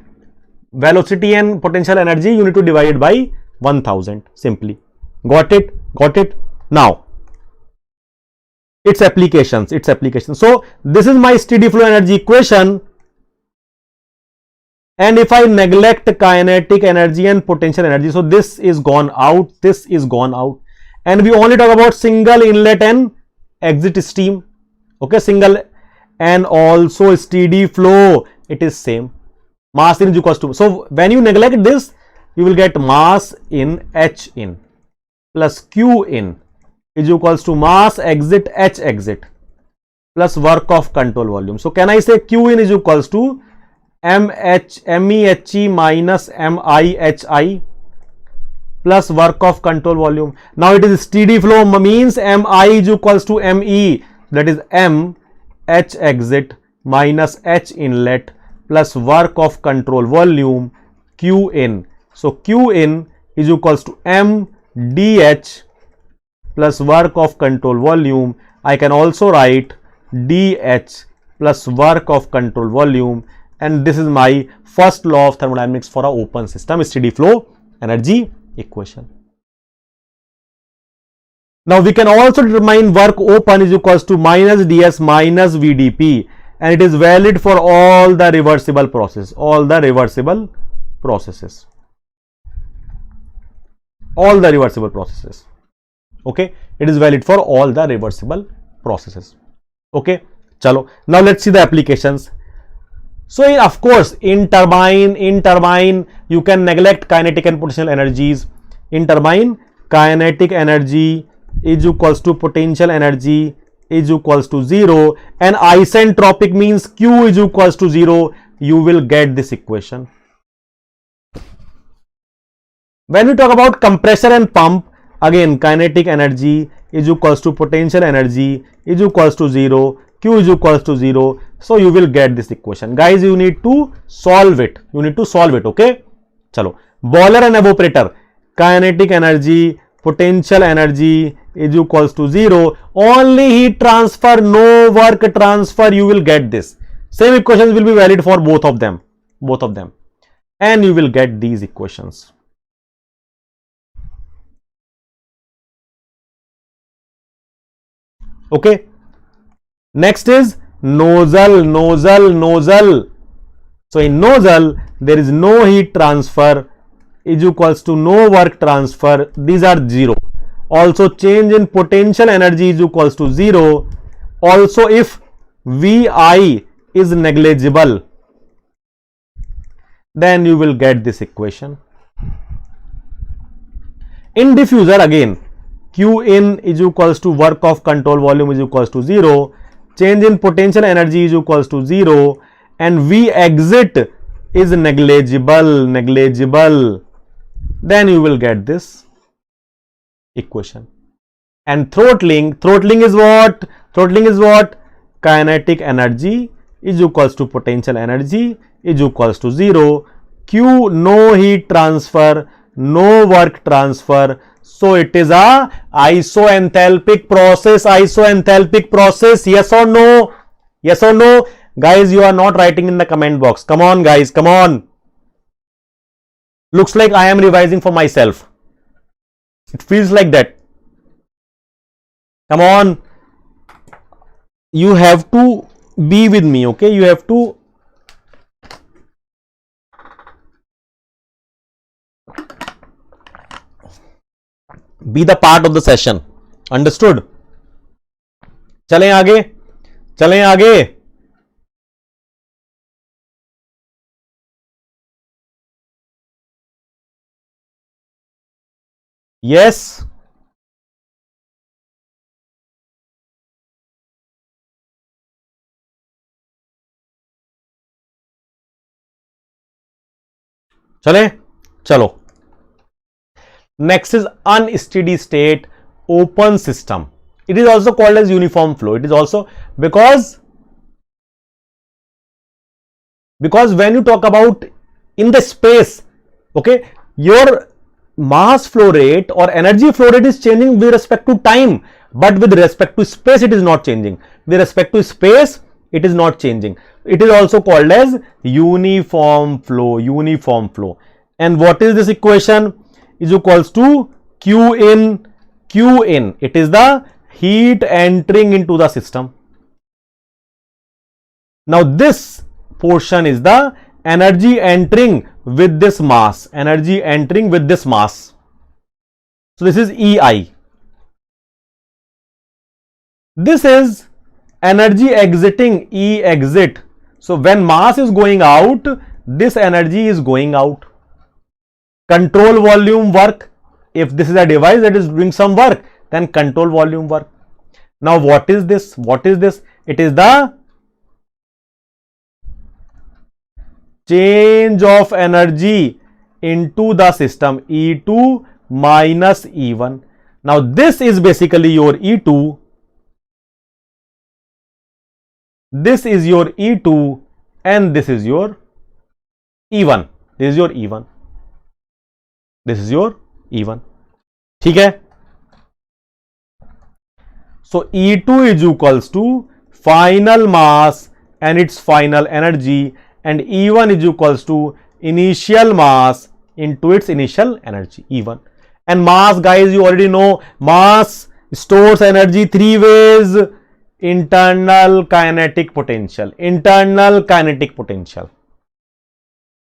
Velocity and potential energy, you need to divide it by 1000 simply. Got it? Now its applications. So this is my steady flow energy equation, and if I neglect kinetic energy and potential energy, so this is gone out, and we only talk about single inlet and exit stream. Okay, single, and also steady flow, it is same. Mass in is equals to, so when you neglect this, you will get mass in H in plus Q in is equals to mass exit H exit plus work of control volume. So can I say Q in is equals to MEHE minus MIHI plus work of control volume. Now it is steady flow, means Mi is equals to Me, that is M H exit minus H inlet plus work of control volume Q in. So Q in is equals to M DH plus work of control volume. I can also write DH plus work of control volume, and this is my first law of thermodynamics for an open system, steady flow energy equation. Now we can also determine work open is equals to minus ds minus vdp, and it is valid for all the reversible processes. Okay, it is valid for all the reversible processes. Okay, chalo, now let's see the applications. So of course in turbine you can neglect kinetic and potential energies. In turbine, kinetic energy is equals to potential energy is equals to 0, and isentropic means Q is equals to 0. You will get this equation. When we talk about compressor and pump, again kinetic energy is equals to potential energy is equals to 0, Q is equals to 0. So you will get this equation. Guys, you need to solve it. You need to solve it. Okay. Chalo. Boiler and evaporator. Kinetic energy, potential energy is equals to 0. Only heat transfer, no work transfer. You will get this. Same equations will be valid for both of them. And you will get these equations. Okay. Next is nozzle. So in nozzle, there is no heat transfer is equals to no work transfer. These are 0. Also change in potential energy is equals to 0. Also if Vi is negligible, then you will get this equation. In diffuser again, Q in is equals to work of control volume is equals to 0. Change in potential energy is equals to 0. And V exit is negligible. Then you will get this equation. And throttling is what? Kinetic energy is equals to potential energy is equals to 0. Q, no heat transfer, no work transfer. So it is a isoenthalpic process. Yes or no? Guys, you are not writing in the comment box. Come on, guys. Come on. Looks like I am revising for myself. It feels like that. Come on. You have to be with me, okay? You have to be the part of the session. Understood? चलें आगे. Yes. चलो. Next is unsteady state open system. It is also called as uniform flow. It is also because when you talk about in the space, okay, your mass flow rate or energy flow rate is changing with respect to time, but with respect to space it is not changing. With respect to space it is not changing. It is also called as uniform flow. And what is this equation? Is equals to Q in. It is the heat entering into the system. Now this portion is the energy entering with this mass. So this is EI. This is energy exiting, E exit. So when mass is going out, this energy is going out. Control volume work. If this is a device that is doing some work, then control volume work. Now what is this? It is the change of energy into the system, E2 minus E1. Now this is basically your E2. This is your E2 and this is your E1. ठीक है? So E2 is equals to final mass and its final energy, and E1 is equals to initial mass into its initial energy, E1. And mass, guys, you already know, mass stores energy three ways: internal kinetic potential.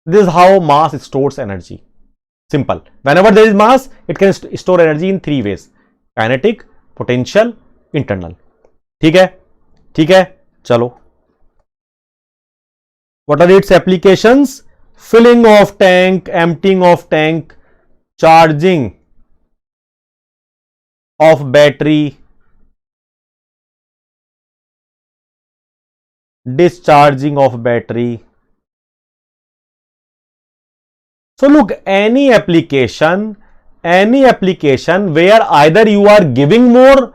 This is how mass stores energy. Simple. Whenever there is mass, it can store energy in three ways: kinetic, potential, internal. ठीक है? चलो. What are its applications? Filling of tank, emptying of tank, charging of battery, discharging of battery. So look, any application where either you are giving more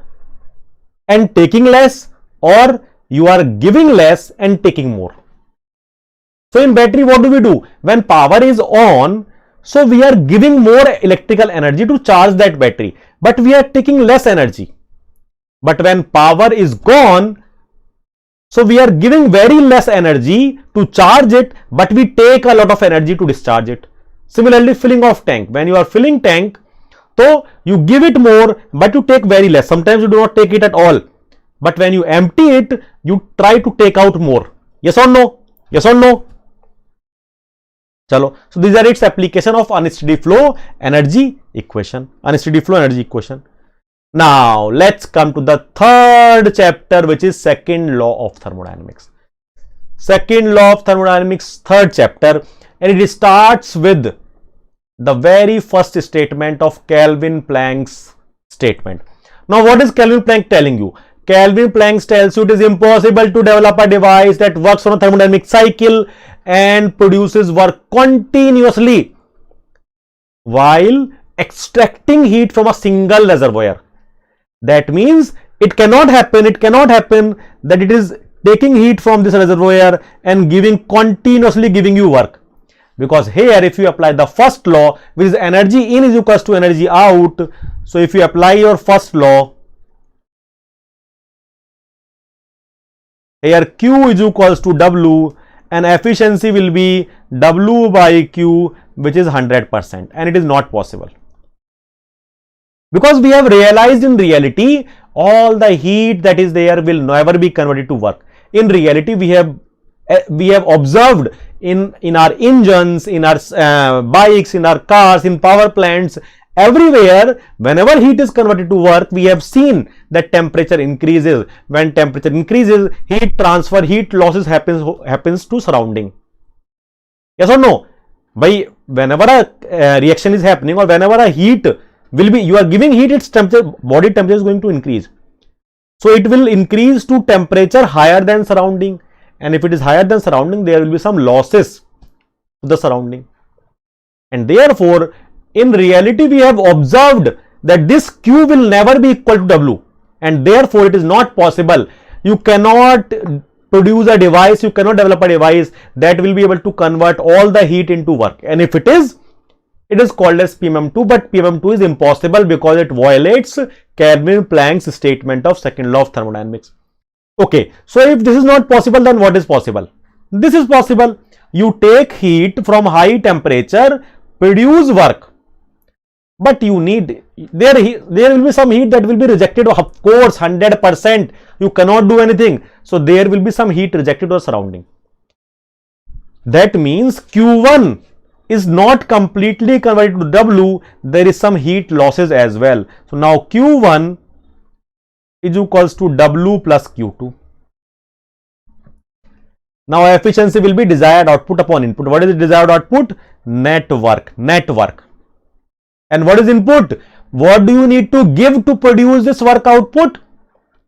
and taking less, or you are giving less and taking more. So in battery, what do? When power is on, so we are giving more electrical energy to charge that battery, but we are taking less energy. But when power is gone, so we are giving very less energy to charge it, but we take a lot of energy to discharge it. Similarly, filling of tank. When you are filling tank, so you give it more, but you take very less. Sometimes you do not take it at all. But when you empty it, you try to take out more. Yes or no? Yes or no? Chalo. So these are its application of unsteady flow energy equation. Unsteady flow energy equation. Now let's come to the third chapter, which is second law of thermodynamics. Second law of thermodynamics, third chapter, and it starts with the very first statement of Kelvin-Planck's statement. Now what is Kelvin-Planck telling you? Kelvin-Planck tells you it is impossible to develop a device that works on a thermodynamic cycle and produces work continuously while extracting heat from a single reservoir. That means it cannot happen that it is taking heat from this reservoir and continuously giving you work. Because here, if you apply the first law, which is energy in is equals to energy out, so if you apply your first law, here Q is equals to W, and efficiency will be W by Q, which is 100%, and it is not possible. Because we have realized in reality, all the heat that is there will never be converted to work. In reality, we have observed in our engines, in our bikes, in our cars, in power plants, everywhere, whenever heat is converted to work, we have seen that temperature increases. When temperature increases, heat transfer, heat losses happens to surrounding. Yes or no? By whenever a reaction is happening, or whenever a heat will be, you are giving heat, its temperature, body temperature is going to increase. So it will increase to temperature higher than surrounding, and if it is higher than surrounding, there will be some losses to the surrounding. And therefore, in reality, we have observed that this Q will never be equal to W, and therefore it is not possible. You cannot produce a device, you cannot develop a device that will be able to convert all the heat into work. And if it is called as PMM2, but PMM2 is impossible because it violates Kelvin-Planck's statement of second law of thermodynamics. Okay, so if this is not possible, then what is possible? This is possible. You take heat from high temperature, produce work, but you need, there will be some heat that will be rejected, of course, 100%. You cannot do anything. So there will be some heat rejected to the surrounding. That means Q1 is not completely converted to W, there is some heat losses as well. So now Q1 is equals to W plus Q2. Now efficiency will be desired output upon input. What is the desired output? Net work. And what is input? What do you need to give to produce this work output?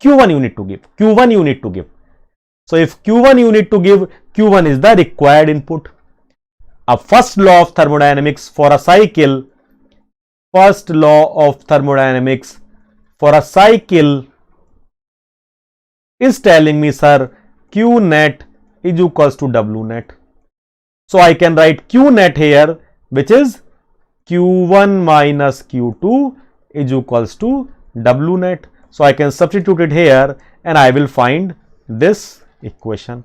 Q1 you need to give. So if Q1 you need to give, Q1 is the required input. A first law of thermodynamics for a cycle, is telling me, sir, Q net is equals to W net. So I can write Q net here, which is Q1 minus Q2 is equals to W net. So I can substitute it here and I will find this equation.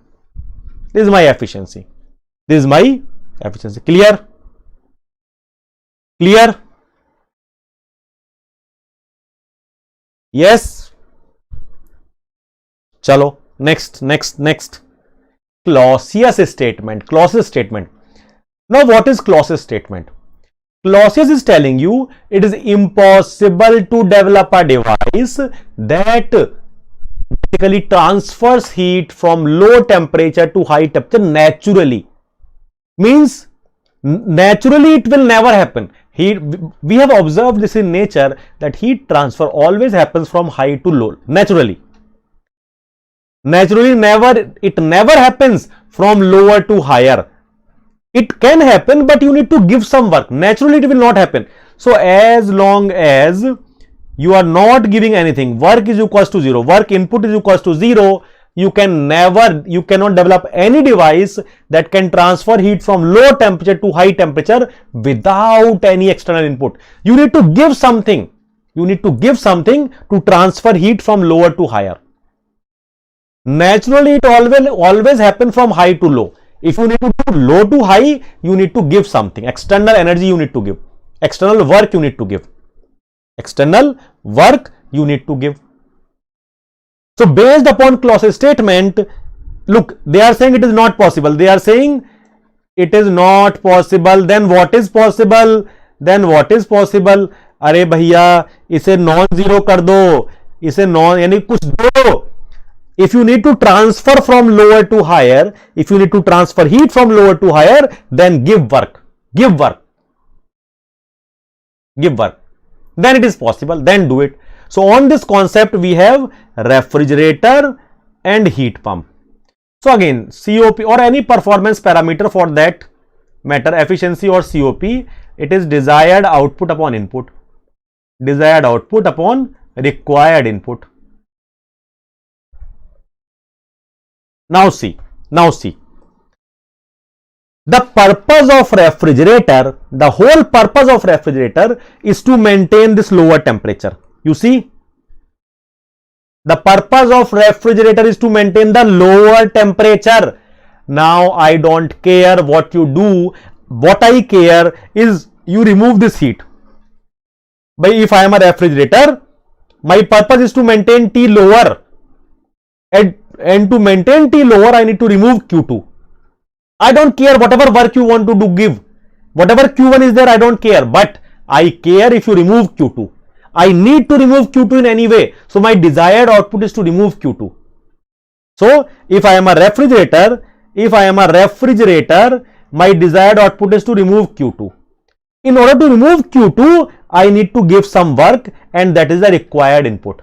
This is my efficiency. Clear? Yes? Chalo, next. Clausius statement. Now what is Clausius statement? Clausius is telling you it is impossible to develop a device that basically transfers heat from low temperature to high temperature naturally. Means naturally it will never happen. We have observed this in nature, that heat transfer always happens from high to low naturally. It never happens from lower to higher. It can happen, but you need to give some work. Naturally it will not happen. So as long as you are not giving anything, work is equals to 0, work input is equals to 0, you cannot develop any device that can transfer heat from low temperature to high temperature without any external input. You need to give something. You need to give something to transfer heat from lower to higher. Naturally, it always happen from high to low. If you need to do low to high, you need to give something. External energy you need to give. External work you need to give. External work you need to give. So based upon Clause's statement, look, they are saying it is not possible. They are saying it is not possible. Then what is possible? Then what is possible? अरे भैया इसे non zero कर दो, इसे non यानी कुछ दो. If you need to transfer from lower to higher, if you need to transfer heat from lower to higher, then give work. Give work. Give work. Then it is possible. Then do it. So on this concept, we have refrigerator and heat pump. So again, COP or any performance parameter for that matter, efficiency or COP, it is desired output upon input. Desired output upon required input. Now see. The purpose of refrigerator, the whole purpose of refrigerator is to maintain this lower temperature. You see, the purpose of refrigerator is to maintain the lower temperature. Now I don't care what you do. What I care is you remove this heat. But if I am a refrigerator, my purpose is to maintain T lower. And to maintain T lower, I need to remove Q2. I don't care whatever work you want to do, give. Whatever Q1 is there, I don't care. But I care if you remove Q2. I need to remove Q2 in any way. So my desired output is to remove Q2. So if I am a refrigerator, my desired output is to remove Q2. In order to remove Q2, I need to give some work, and that is the required input.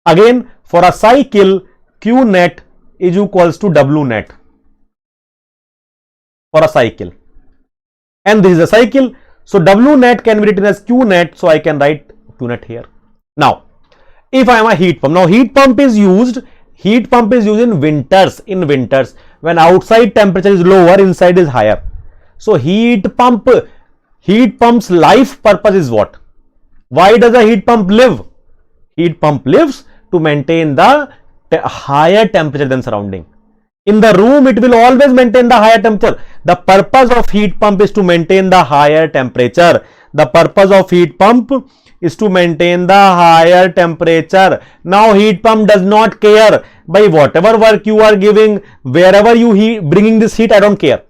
Again, for a cycle, Q net is equals to W net. For a cycle. And this is a cycle. So W net can be written as Q net. So I can write Q net here. Now, if I am a heat pump, now heat pump is used in winters. In winters, when outside temperature is lower, inside is higher. So heat pump's life purpose is what? Why does a heat pump live? Heat pump lives to maintain the higher temperature than surrounding. In the room, it will always maintain the higher temperature. The purpose of heat pump is to maintain the higher temperature. The purpose of heat pump is to maintain the higher temperature. Now, heat pump does not care by whatever work you are giving, wherever you bringing this heat, I don't care.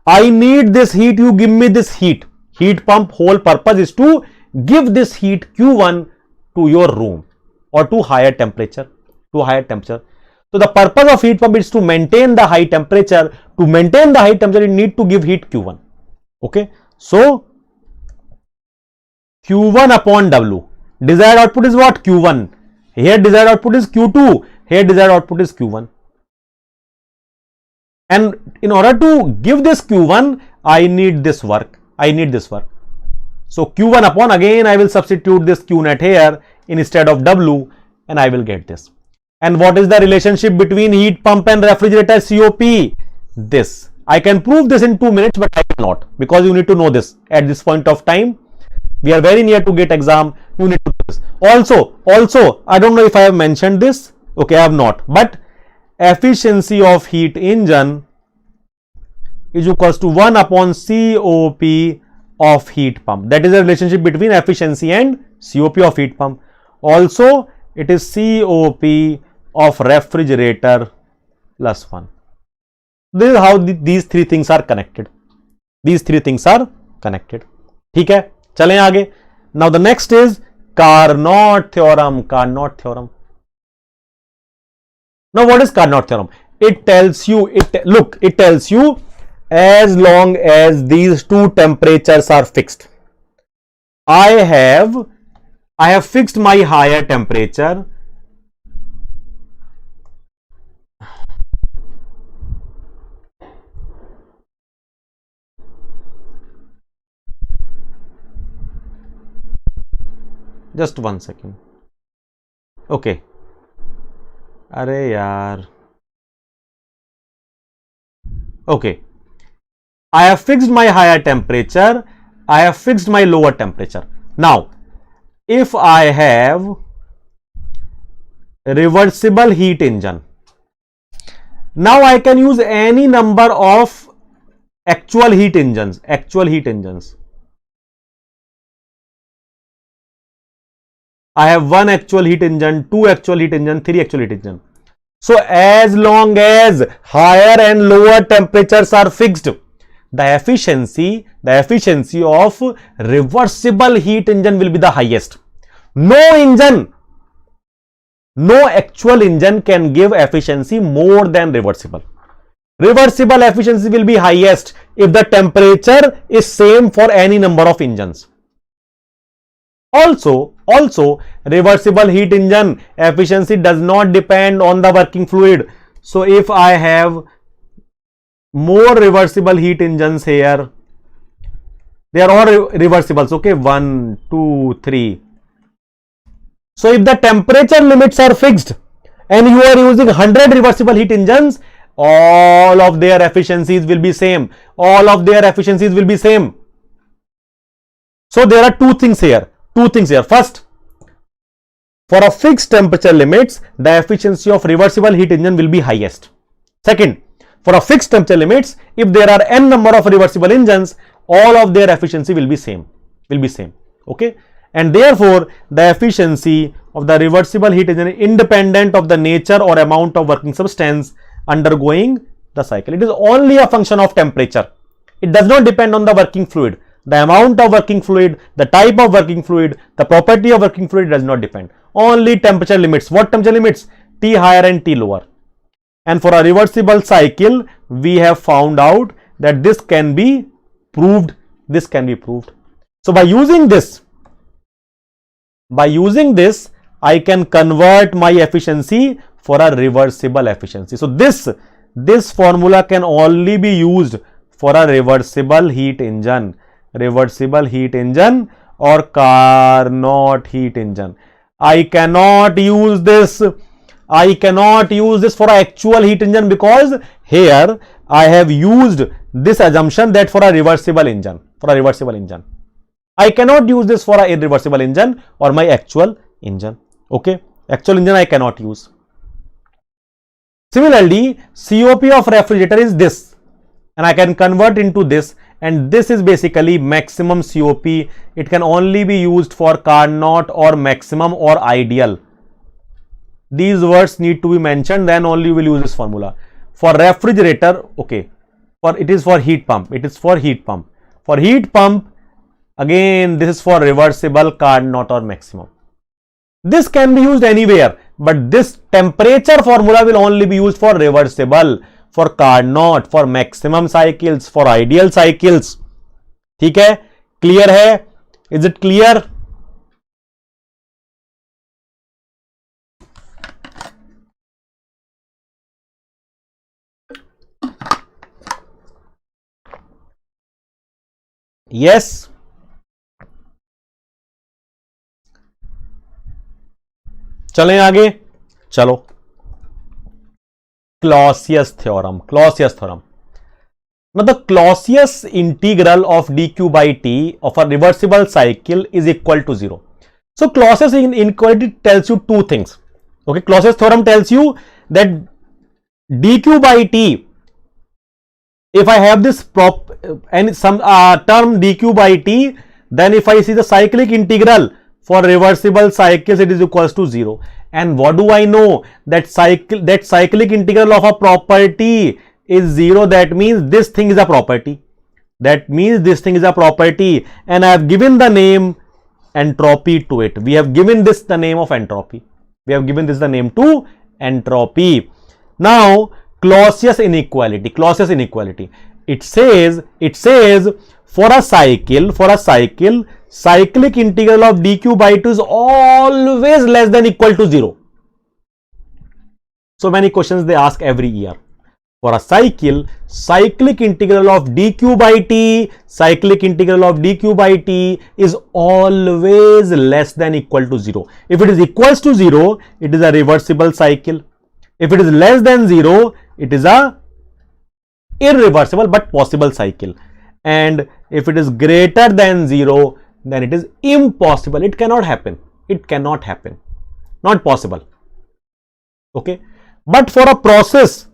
I need this heat, you give me this heat. Heat pump whole purpose is to give this heat Q1 to your room or to higher temperature. So the purpose of heat pump is to maintain the high temperature. To maintain the high temperature, you need to give heat Q1. Okay. So Q1 upon W. Desired output is what? Q1. Here desired output is Q2. Here desired output is Q1. And in order to give this Q1, I need this work. So Q1 upon, again I will substitute this Q net here instead of W, and I will get this. And what is the relationship between heat pump and refrigerator COP? This. I can prove this in 2 minutes, but I cannot, because you need to know this at this point of time. We are very near to get exam. You need to do this. Also, I don't know if I have mentioned this. Okay, I have not. But efficiency of heat engine is equals to 1 upon COP of heat pump. That is the relationship between efficiency and COP of heat pump. Also, it is COP of refrigerator plus 1. This is how these three things are connected. ठीक है, चलें आगे. Now the next is Carnot theorem. Now what is Carnot theorem? It tells you, it tells you as long as these two temperatures are fixed. I have fixed my higher temperature. just 1 second. Okay. अरे यार. Okay. I have fixed my higher temperature. I have fixed my lower temperature. Now, if I have reversible heat engine, now I can use any number of actual heat engines. I have 1 actual heat engine, 2 actual heat engine, 3 actual heat engine. So as long as higher and lower temperatures are fixed, the efficiency of reversible heat engine will be the highest. No actual engine can give efficiency more than reversible. Reversible efficiency will be highest if the temperature is same for any number of engines. Also, reversible heat engine efficiency does not depend on the working fluid. So if I have more reversible heat engines here, they are all reversibles. Okay, 1, 2, 3. So if the temperature limits are fixed and you are using 100 reversible heat engines, all of their efficiencies will be same. So there are two things here. First, for a fixed temperature limits, the efficiency of reversible heat engine will be highest. Second, for a fixed temperature limits, if there are n number of reversible engines, all of their efficiency will be same. Okay, and therefore the efficiency of the reversible heat engine is independent of the nature or amount of working substance undergoing the cycle. It is only a function of temperature. It does not depend on the working fluid. The amount of working fluid, the type of working fluid, the property of working fluid does not depend. Only temperature limits. What temperature limits? T higher and T lower. And for a reversible cycle, we have found out that this can be proved. So by using this, I can convert my efficiency for a reversible efficiency. So this formula can only be used for a reversible heat engine or Carnot heat engine. I cannot use this for an actual heat engine, because here I have used this assumption that for a reversible engine. I cannot use this for a irreversible engine or my actual engine. Okay, actual engine I cannot use. Similarly, COP of refrigerator is this, and I can convert into this, and this is basically maximum COP. It can only be used for Carnot or maximum or ideal. These words need to be mentioned, then only you will use this formula. For refrigerator, okay, it is for heat pump. For heat pump, again, this is for reversible, Carnot or maximum. This can be used anywhere, but this temperature formula will only be used for reversible, for Carnot, for maximum cycles, for ideal cycles. ठीक है? Clear है? Is it clear? Yes. चलें आगे. चलो. Clausius theorem. Now the Clausius integral of dq by t of a reversible cycle is equal to 0. So Clausius inequality tells you two things. Okay, Clausius theorem tells you that dq by t, if I have this some term dq by t, then if I see the cyclic integral for reversible cycles, it is equals to 0. And what do I know? That cyclic integral of a property is 0. That means this thing is a property. And I have given the name entropy to it. We have given this the name of entropy. Now Clausius inequality. It says for a cycle, cyclic integral of dq by 2 is always less than equal to 0. So many questions they ask every year. For a cycle, cyclic integral of dq by t, cyclic integral of dq by t is always less than equal to 0. If it is equals to 0, it is a reversible cycle. If it is less than 0, it is a irreversible but possible cycle. And if it is greater than 0, then it is impossible. It cannot happen. It cannot happen. Not possible. Okay. But for a process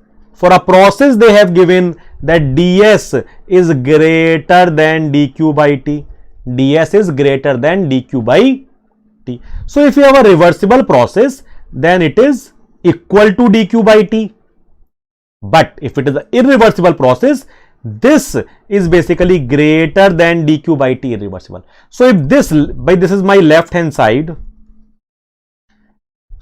they have given that ds is greater than dq by t. ds is greater than dq by t. So if you have a reversible process, then it is equal to dq by t. But if it is an irreversible process, this is basically greater than dq by t irreversible. So if this is my left hand side.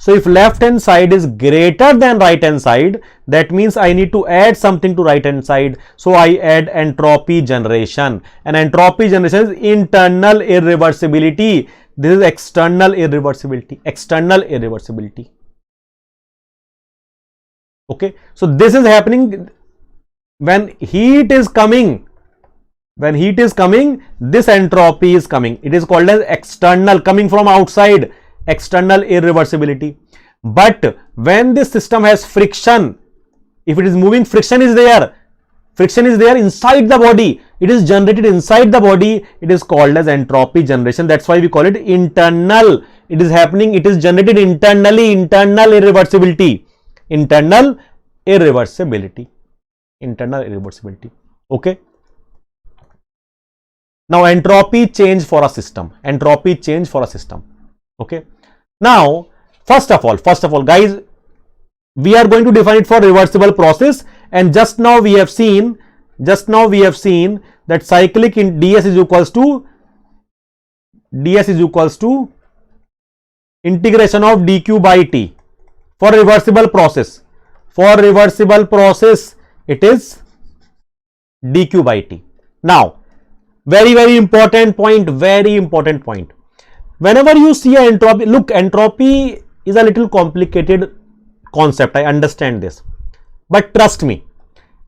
So if left hand side is greater than right hand side, that means I need to add something to right hand side. So I add entropy generation, and entropy generation is internal irreversibility. This is external irreversibility. External irreversibility. Okay. So this is happening when heat is coming. When heat is coming, this entropy is coming. It is called as external, coming from outside. External irreversibility. But when this system has friction, if it is moving, friction is there inside the body, it is generated inside the body, it is called as entropy generation. That's why we call it internal. It is happening, it is generated internally. Internal irreversibility. Internal irreversibility. Internal irreversibility. Okay. Now entropy change for a system. Entropy change for a system. Okay. Now, first of all, guys, we are going to define it for reversible process, and just now we have seen that cyclic in ds is equals to integration of dq by t for reversible process. For reversible process, it is dq by t. Now, very important point. Whenever you see a entropy, look, entropy is a little complicated concept. I understand this, but trust me,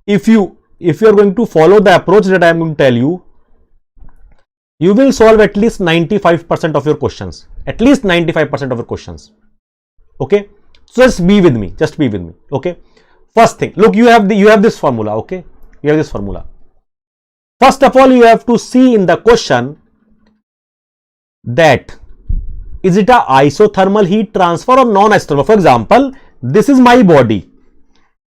if you are going to follow the approach that I am going to tell you, you will solve at least 95% of your questions. At least 95% of your questions. Okay, so just be with me. Okay. First thing, look, you have this formula. Okay, you have this formula. First of all, you have to see in the question that is it a isothermal heat transfer or non-isothermal. For example, this is my body,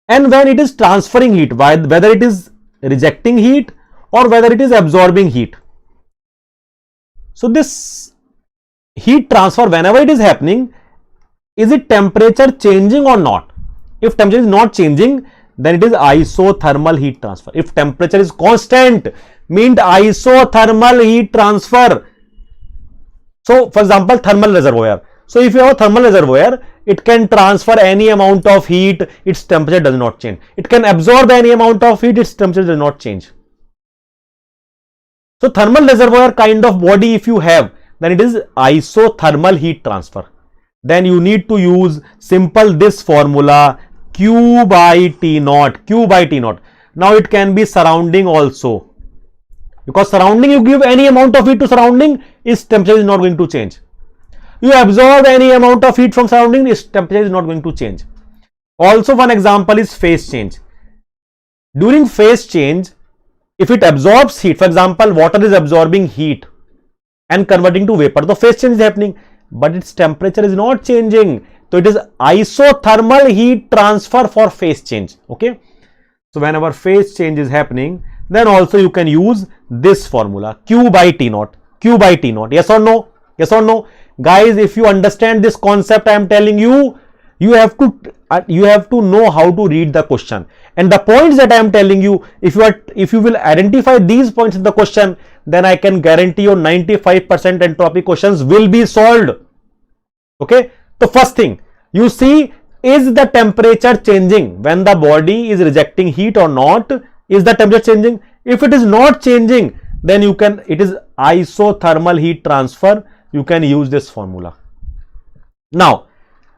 and when it is transferring heat, whether it is rejecting heat or whether it is absorbing heat. So this heat transfer, whenever it is happening, is it temperature changing or not? If temperature is not changing, then it is isothermal heat transfer. If temperature is constant, means isothermal heat transfer. So, for example, thermal reservoir. So, if you have a thermal reservoir, it can transfer any amount of heat, its temperature does not change. It can absorb any amount of heat, its temperature does not change. So, thermal reservoir kind of body if you have, then it is isothermal heat transfer. Then you need to use simple this formula Q by T naught. Q by T naught. Now, it can be surrounding also. Because surrounding, you give any amount of heat to surrounding, its temperature is not going to change. You absorb any amount of heat from surrounding, its temperature is not going to change. Also, one example is phase change. During phase change, if it absorbs heat, for example, water is absorbing heat and converting to vapor, the phase change is happening, but its temperature is not changing. So, it is isothermal heat transfer for phase change. Okay. So, whenever phase change is happening, then also you can use this formula Q by T naught. Q by T naught. Yes or no? Yes or no? Guys, if you understand this concept I am telling you, you have to know how to read the question. And the points that I am telling you, if you will identify these points in the question, then I can guarantee you 95% entropy questions will be solved. Okay. So first thing, you see, is the temperature changing when the body is rejecting heat or not? Is the temperature changing? If it is not changing, then it is isothermal heat transfer. You can use this formula. Now,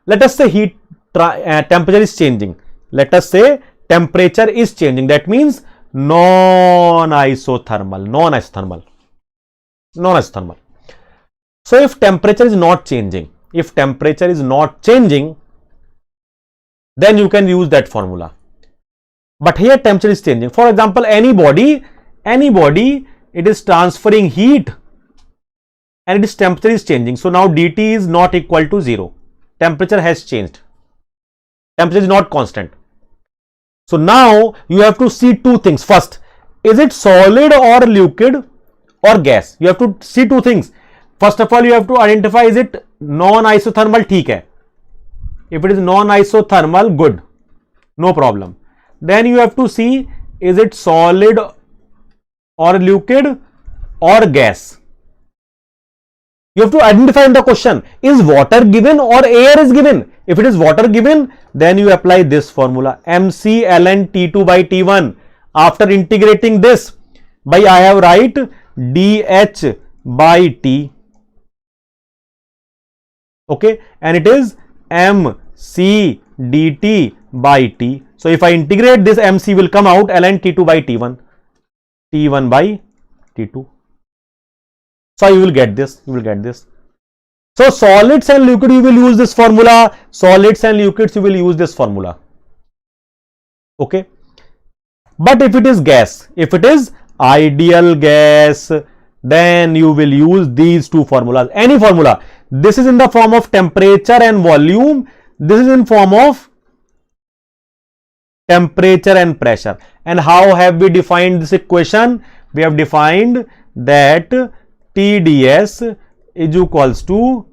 let us say temperature is changing. Let us say temperature is changing. That means non-isothermal. So if temperature is not changing, then you can use that formula. But here temperature is changing. For example, any body, it is transferring heat and its temperature is changing. So now dt is not equal to 0. Temperature has changed. Temperature is not constant. So now you have to see two things. First, is it solid or liquid or gas? You have to see two things. First of all, you have to identify, is it non-isothermal? ठीक है. If it is non-isothermal, good, no problem. Then you have to see, is it solid or liquid or gas? You have to identify in the question, is water given or air is given? If it is water given, then you apply this formula, mc ln T2 by T1. After integrating this, by I have write dH by T. Okay, and it is mc dt by T. So if I integrate this, mc will come out ln T2 by T1, T1 by T2. So you will get this, So solids and liquid, you will use this formula. Solids and liquids, you will use this formula. Okay. But if it is gas, if it is ideal gas, then you will use these two formulas. Any formula. This is in the form of temperature and volume. This is in form of temperature and pressure. And how have we defined this equation? We have defined that TdS is equals to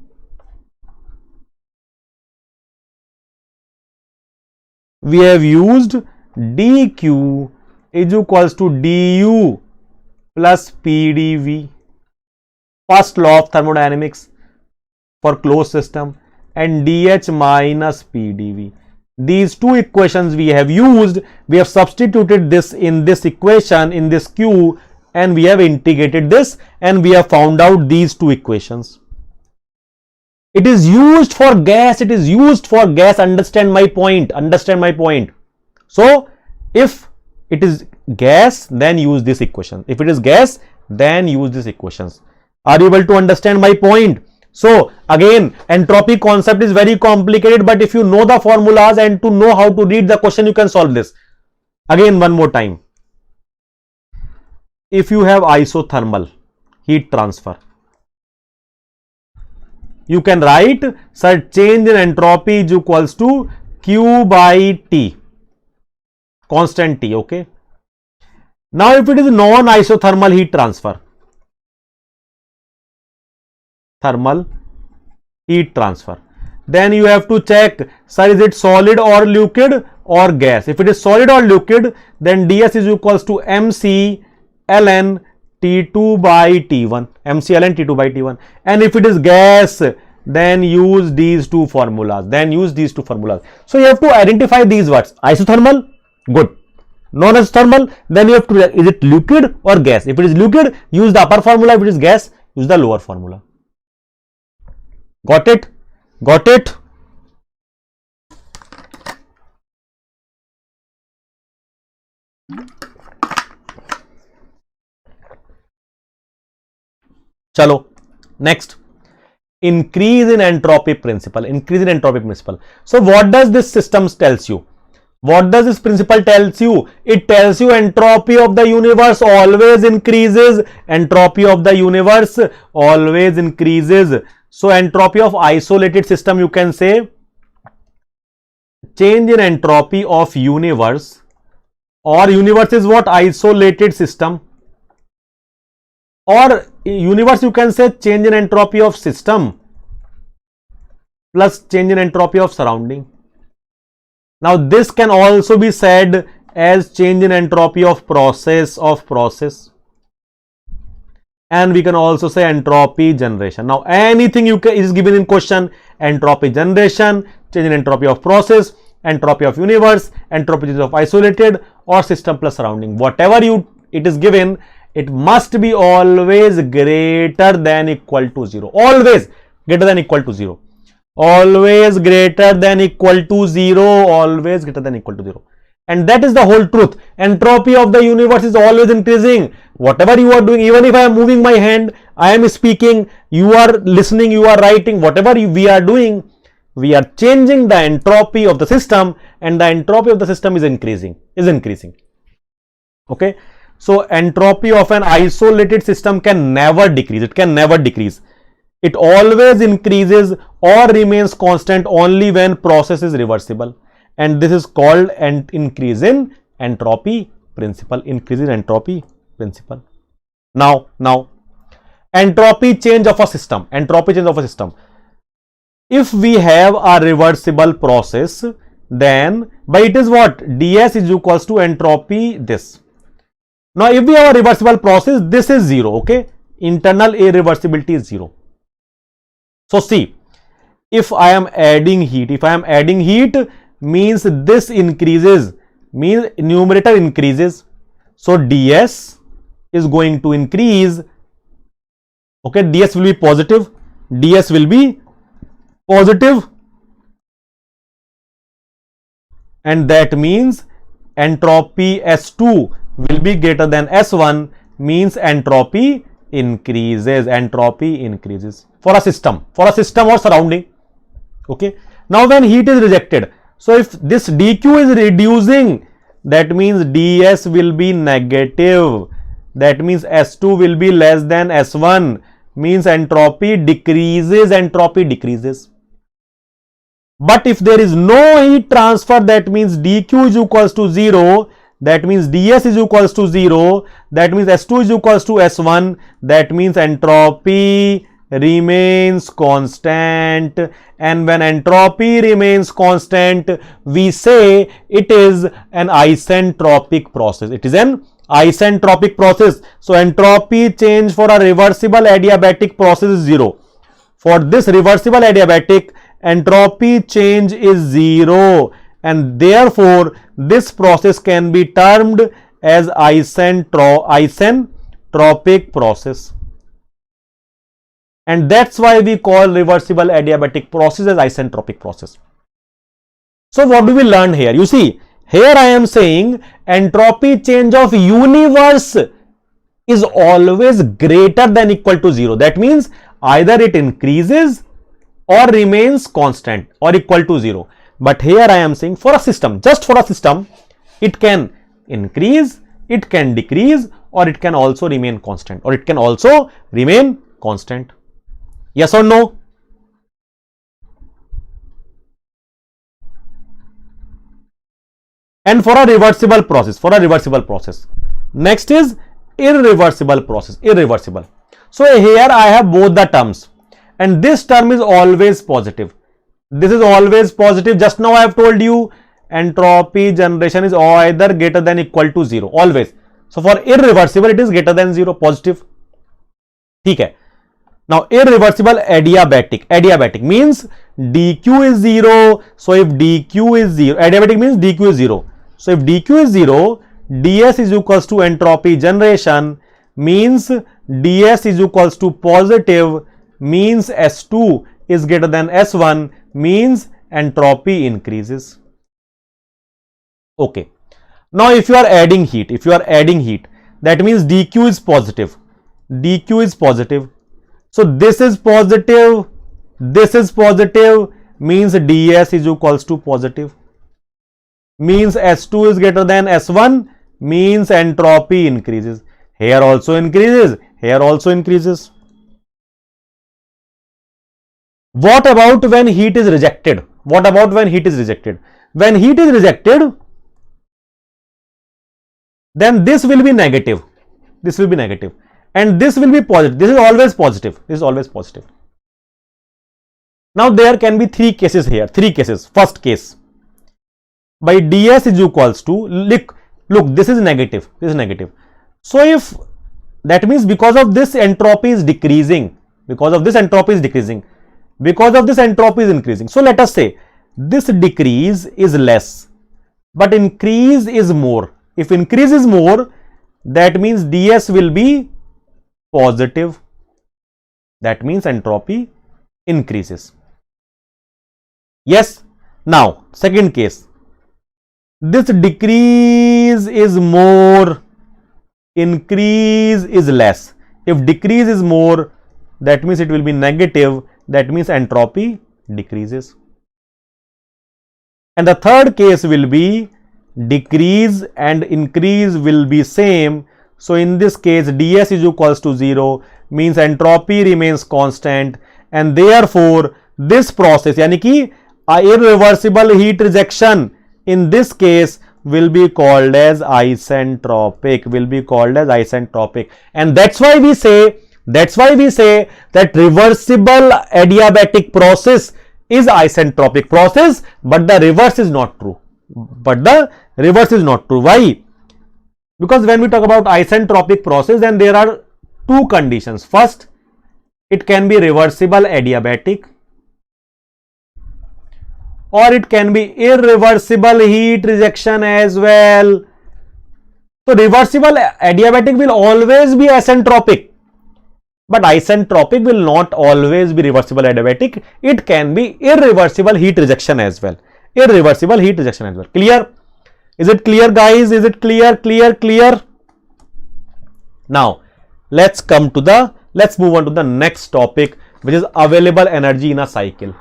we have used dq is equals to du plus pdv, first law of thermodynamics for closed system, and dH minus pdv. These two equations we have used, we have substituted this in this equation, in this Q, and we have integrated this and we have found out these two equations. It is used for gas, understand my point, So if it is gas, then use this equation. If it is gas, then use these equations. Are you able to understand my point? So again, entropy concept is very complicated, but if you know the formulas and to know how to read the question, you can solve this. Again, one more time. If you have isothermal heat transfer, you can write, sir, change in entropy is equals to Q by T, constant T, okay. Now if it is non-isothermal heat transfer, thermal heat transfer, then you have to check, sir, is it solid or liquid or gas? If it is solid or liquid, then ds is equals to mc ln T2 by T1, mc ln T2 by T1. And if it is gas, then use these two formulas. So you have to identify these words. Isothermal, good. Non-isothermal, then you have to, is it liquid or gas? If it is liquid, use the upper formula. If it is gas, use the lower formula. Got it? Chalo, next, increase in entropy principle. So what does this system tells you? What does this principle tells you? It tells you entropy of the universe always increases. So entropy of isolated system, you can say change in entropy of universe, or universe is what? Isolated system. Or universe, you can say change in entropy of system plus change in entropy of surrounding. Now this can also be said as change in entropy of process, and we can also say entropy generation. Now anything is given in question: entropy generation, change in entropy of process, entropy of universe, entropy of isolated, or system plus surrounding. Whatever it is given, it must be always greater than equal to 0. Always greater than equal to 0. and that is the whole truth. Entropy of the universe is always increasing. Whatever you are doing, even if I am moving my hand, I am speaking, you are listening, you are writing, whatever we are doing, we are changing the entropy of the system, and the entropy of the system is increasing, okay. So entropy of an isolated system can never decrease, it can never decrease. It always increases or remains constant only when process is reversible, and this is called an increase in entropy principle, increase in entropy principle. Now entropy change of a system, entropy change of a system. If we have a reversible process, then by it is what? ds is equals to entropy this. Now if we have a reversible process, this is 0, okay, internal irreversibility is 0. So see, if I am adding heat, means this increases, means numerator increases, so ds is going to increase, okay, ds will be positive, and that means entropy S2 will be greater than S1, means entropy increases, for a system or surrounding, okay. Now when heat is rejected, so if this dq is reducing, that means ds will be negative, that means S2 will be less than S1, means entropy decreases, But if there is no heat transfer, that means dq is equals to 0, that means ds is equals to 0, that means S2 is equals to S1, that means entropy remains constant, and when entropy remains constant, we say it is an isentropic process. So entropy change for a reversible adiabatic process is 0. For this reversible adiabatic, entropy change is 0, and therefore this process can be termed as isentropic process, and that's why we call reversible adiabatic process as isentropic process. So what do we learn here? You see, here I am saying entropy change of universe is always greater than equal to 0. That means either it increases or remains constant or equal to 0. But here I am saying for a system, just for a system, it can increase, it can decrease, or it can also remain constant, Yes or no? And for a reversible process, next is irreversible process, So here I have both the terms, and this term is always positive. This is always positive. Just now I have told you entropy generation is either greater than equal to 0, always. So for irreversible, it is greater than 0, positive. Okay. Now irreversible adiabatic means dq is 0. So if dq is 0, adiabatic means dq is 0. So if dq is 0, ds is equals to entropy generation, means ds is equals to positive, means S2 is greater than S1, means entropy increases. Okay. Now if you are adding heat, that means dq is positive. So this is positive, means ds is equals to positive, means S2 is greater than S1, means entropy increases. Here also increases, What about when heat is rejected? When heat is rejected, then this will be negative, and this will be positive. This is always positive. Now there can be three cases here. First case, by ds is equals to, look, this is negative. So if that means because of this entropy is decreasing, because of this entropy is increasing. So let us say this decrease is less, but increase is more. If increase is more, that means ds will be positive. That means entropy increases. Yes. Now second case, this decrease is more, increase is less. If decrease is more, that means it will be negative, that means entropy decreases. And the third case will be decrease and increase will be same. So in this case, ds is equals to 0, means entropy remains constant, and therefore this process, yani ki irreversible heat rejection, in this case will be called as isentropic, and that's why we say that reversible adiabatic process is isentropic process, but the reverse is not true. Why? Because when we talk about isentropic process, then there are two conditions. First, it can be reversible adiabatic, or it can be irreversible heat rejection as well. So reversible adiabatic will always be isentropic, but isentropic will not always be reversible adiabatic. It can be irreversible heat rejection as well. Clear? Is it clear, guys? Is it clear? Now let's move on to the next topic, which is available energy in a cycle.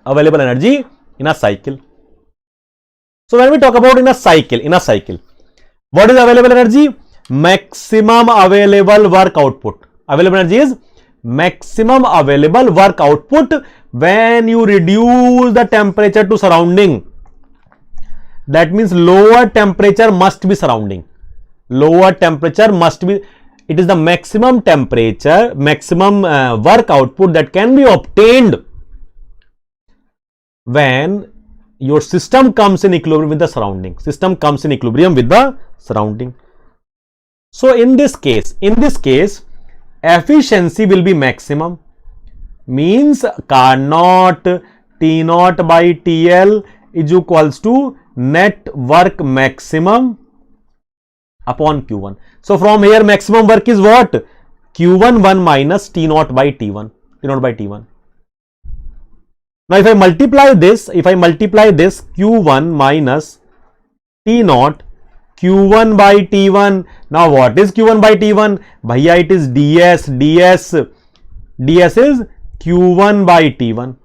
Available energy in a cycle. So when we talk about in a cycle, what is available energy? Maximum available work output. Available energy is maximum available work output when you reduce the temperature to surrounding. That means lower temperature must be surrounding. It is the maximum temperature, maximum work output that can be obtained when your system comes in equilibrium with the surrounding. So in this case, efficiency will be maximum, means Carnot T naught by TL is equals to net work maximum upon Q1. So from here maximum work is what? Q1 1 minus T naught by T1. Now if I multiply this, Q1 minus T naught, Q1 by T1. Now what is Q1 by T1? Bhaiya, it is ds is Q1 by T1.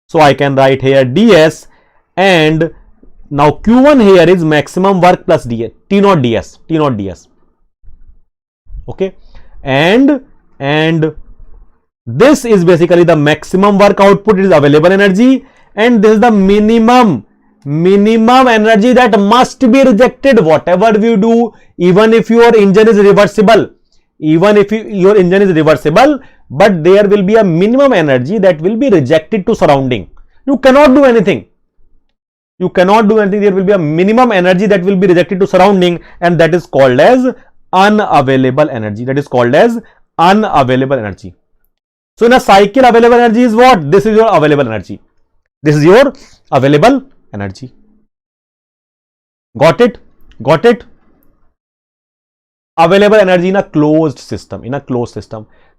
So I can write here ds, and now Q1 here is maximum work plus ds, T naught ds. Okay, and this is basically the maximum work output, it is available energy, and this is the minimum energy that must be rejected. Whatever we do, even if your engine is reversible, but there will be a minimum energy that will be rejected to surrounding. You cannot do anything. There will be a minimum energy that will be rejected to surrounding, and that is called as unavailable energy. So in a cycle, available energy is what? This is your available energy. Got it? Available energy in a closed system.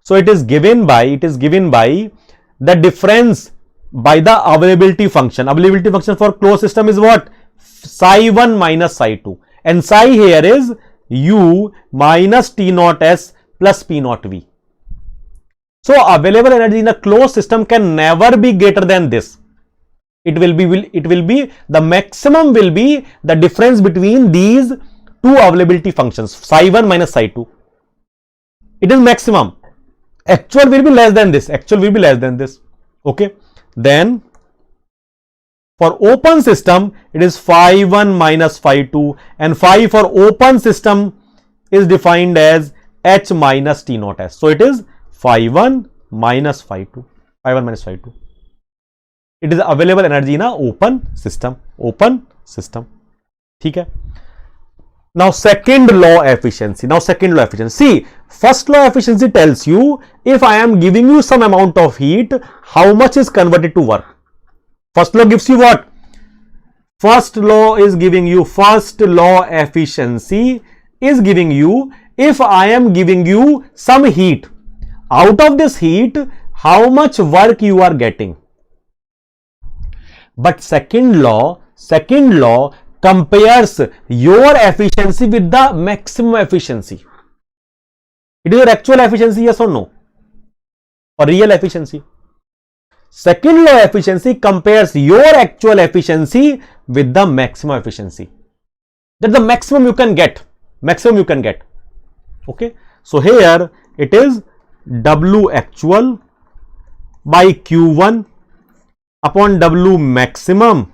So it is given by the difference by the availability function. Availability function for closed system is what? Psi 1 minus psi 2, and psi here is U minus T naught S plus P naught V. So available energy in a closed system can never be greater than this. It will be the maximum will be the difference between these two availability functions, psi 1 minus psi 2. It is maximum. Actual will be less than this. Okay. Then for open system, it is phi 1 minus phi 2, and phi for open system is defined as H minus T naught S. So it is phi 1 minus phi 2. It is available energy in a open system. Okay. Now second law efficiency. See, first law efficiency tells you if I am giving you some amount of heat, how much is converted to work. First law gives you what? First law efficiency is giving you, if I am giving you some heat, out of this heat, how much work you are getting. But second law compares your efficiency with the maximum efficiency. It is your actual efficiency, yes or no? Or real efficiency? Second law efficiency compares your actual efficiency with the maximum efficiency. That's the maximum you can get. Okay. So here it is W actual by Q1 upon W maximum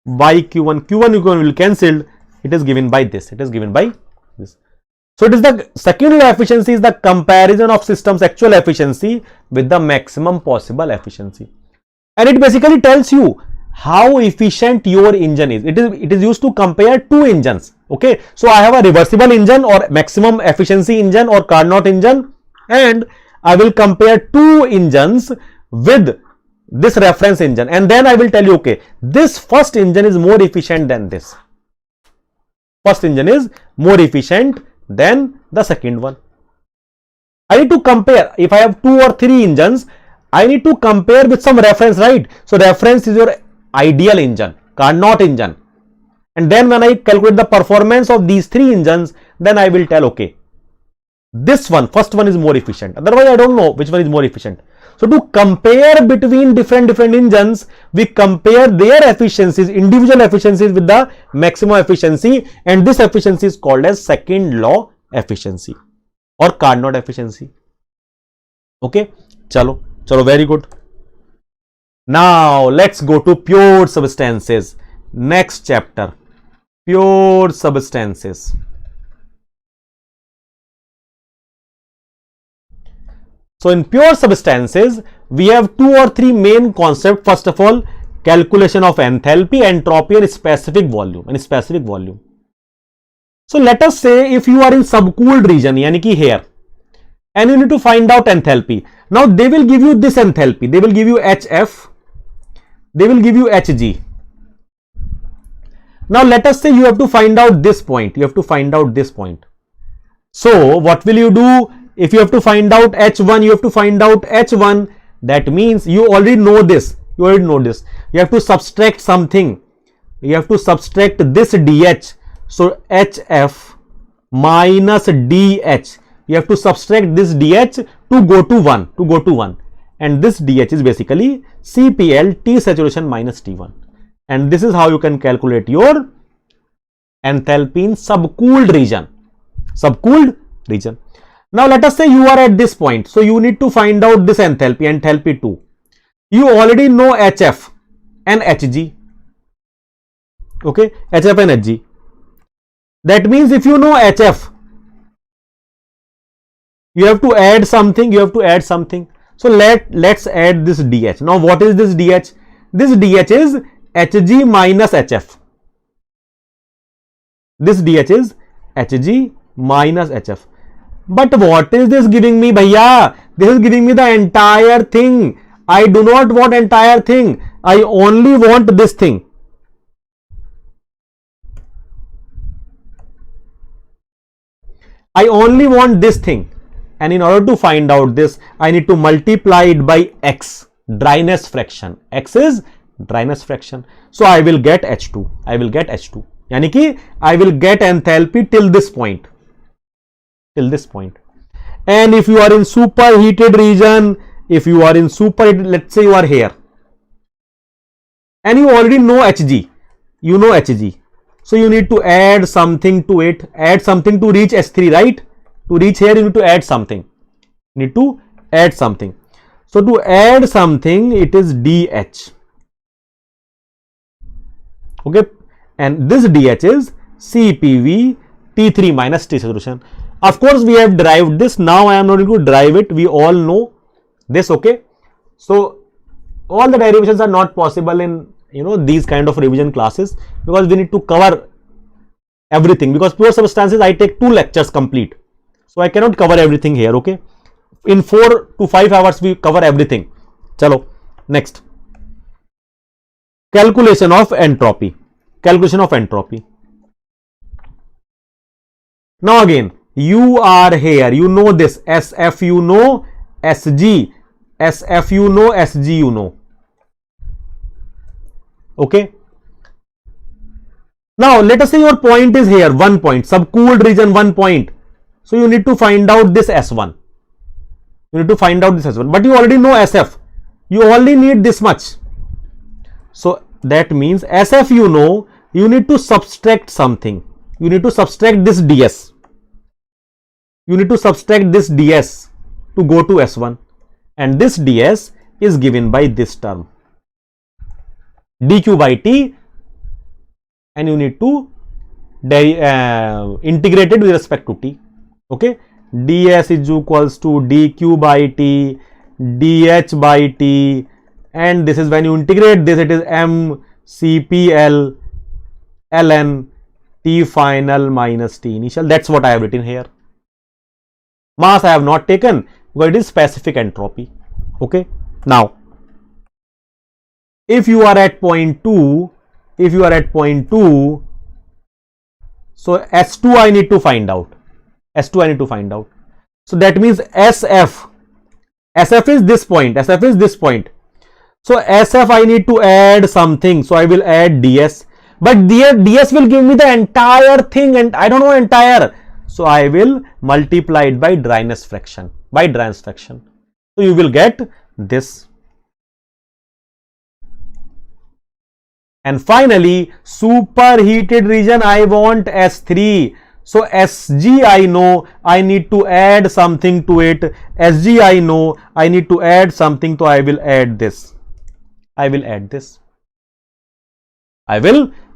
by Q1. Q1 will cancel. It is given by this. So it is the second law efficiency is the comparison of system's actual efficiency with the maximum possible efficiency. And it basically tells you how efficient your engine is. It is used to compare two engines. Okay. So I have a reversible engine or maximum efficiency engine or Carnot engine, and I will compare two engines with this reference engine, and then I will tell you, okay, this first engine is more efficient than this. First engine is more efficient than the second one. I need to compare. If I have 2 or 3 engines, I need to compare with some reference, right? So reference is your ideal engine, Carnot engine. And then when I calculate the performance of these 3 engines, then I will tell, okay, this one, first one is more efficient. Otherwise, I don't know which one is more efficient. So to compare between different engines, we compare their efficiencies, individual efficiencies with the maximum efficiency, and this efficiency is called as second law efficiency or Carnot efficiency. Okay, chalo, very good. Now let's go to pure substances. Next chapter, pure substances. So in pure substances, we have 2 or 3 main concepts. First of all, calculation of enthalpy, entropy, and specific volume. So let us say if you are in subcooled region, yani ki here, and you need to find out enthalpy. Now they will give you this enthalpy. They will give you HF. They will give you Hg. Now let us say you have to find out this point. So what will you do? If you have to find out H1, you have to find out H1. That means you already know this. You have to subtract something. You have to subtract this DH. So HF minus DH. You have to subtract this DH to go to 1. And this DH is basically CPL T saturation minus T1. And this is how you can calculate your enthalpy in subcooled region. Now let us say you are at this point. So you need to find out this enthalpy 2. You already know HF and Hg. Okay, HF and Hg. That means if you know HF, you have to add something. So let's add this DH. Now what is this DH? This DH is Hg minus HF. This DH is Hg minus HF. But what is this giving me, bhaiya? This is giving me the entire thing. I do not want entire thing. I only want this thing. And in order to find out this, I need to multiply it by X, dryness fraction. X is dryness fraction. So I will get H2. Yani ki I will get enthalpy till this point. And if you are in superheated region, let's say you are here and you already know Hg, so you need to add something to it, to reach S3, right? To reach here you need to add something. So to add something, it is DH. Okay, and this DH is CPV T3 minus T saturation. Of course, we have derived this. Now I am not going to derive it. We all know this. Okay. So all the derivations are not possible in these kind of revision classes, because we need to cover everything. Because pure substances, I take 2 lectures complete. So I cannot cover everything here. Okay. In 4 to 5 hours, we cover everything. Chalo. Next. Calculation of entropy. Now again, you are here, you know this SF, you know SG, SF you know, SG you know. Okay. Now let us say your point is here, 1 point, subcooled region 1 point. So you need to find out this S1. You need to find out this S1, but you already know SF. You only need this much. So that means SF you know, you need to subtract something. You need to subtract this ds. You need to subtract this ds to go to S1, and this ds is given by this term dq by t, and you need to integrate it with respect to t. Okay, ds is equals to dq by t dh by t, and this is when you integrate this, it is m cpl ln t final minus t initial. That's what I have written here. Mass I have not taken because it is specific entropy. Okay, now if you are at point 2, so S2 I need to find out. So that means SF is this point. So SF I need to add something. So I will add ds. But ds will give me the entire thing, and I don't know entire. So I will multiply it by dryness fraction. So you will get this. And finally, superheated region I want S3. So SG I know, I need to add something to it. SG I know, I need to add something, so I will add this. I will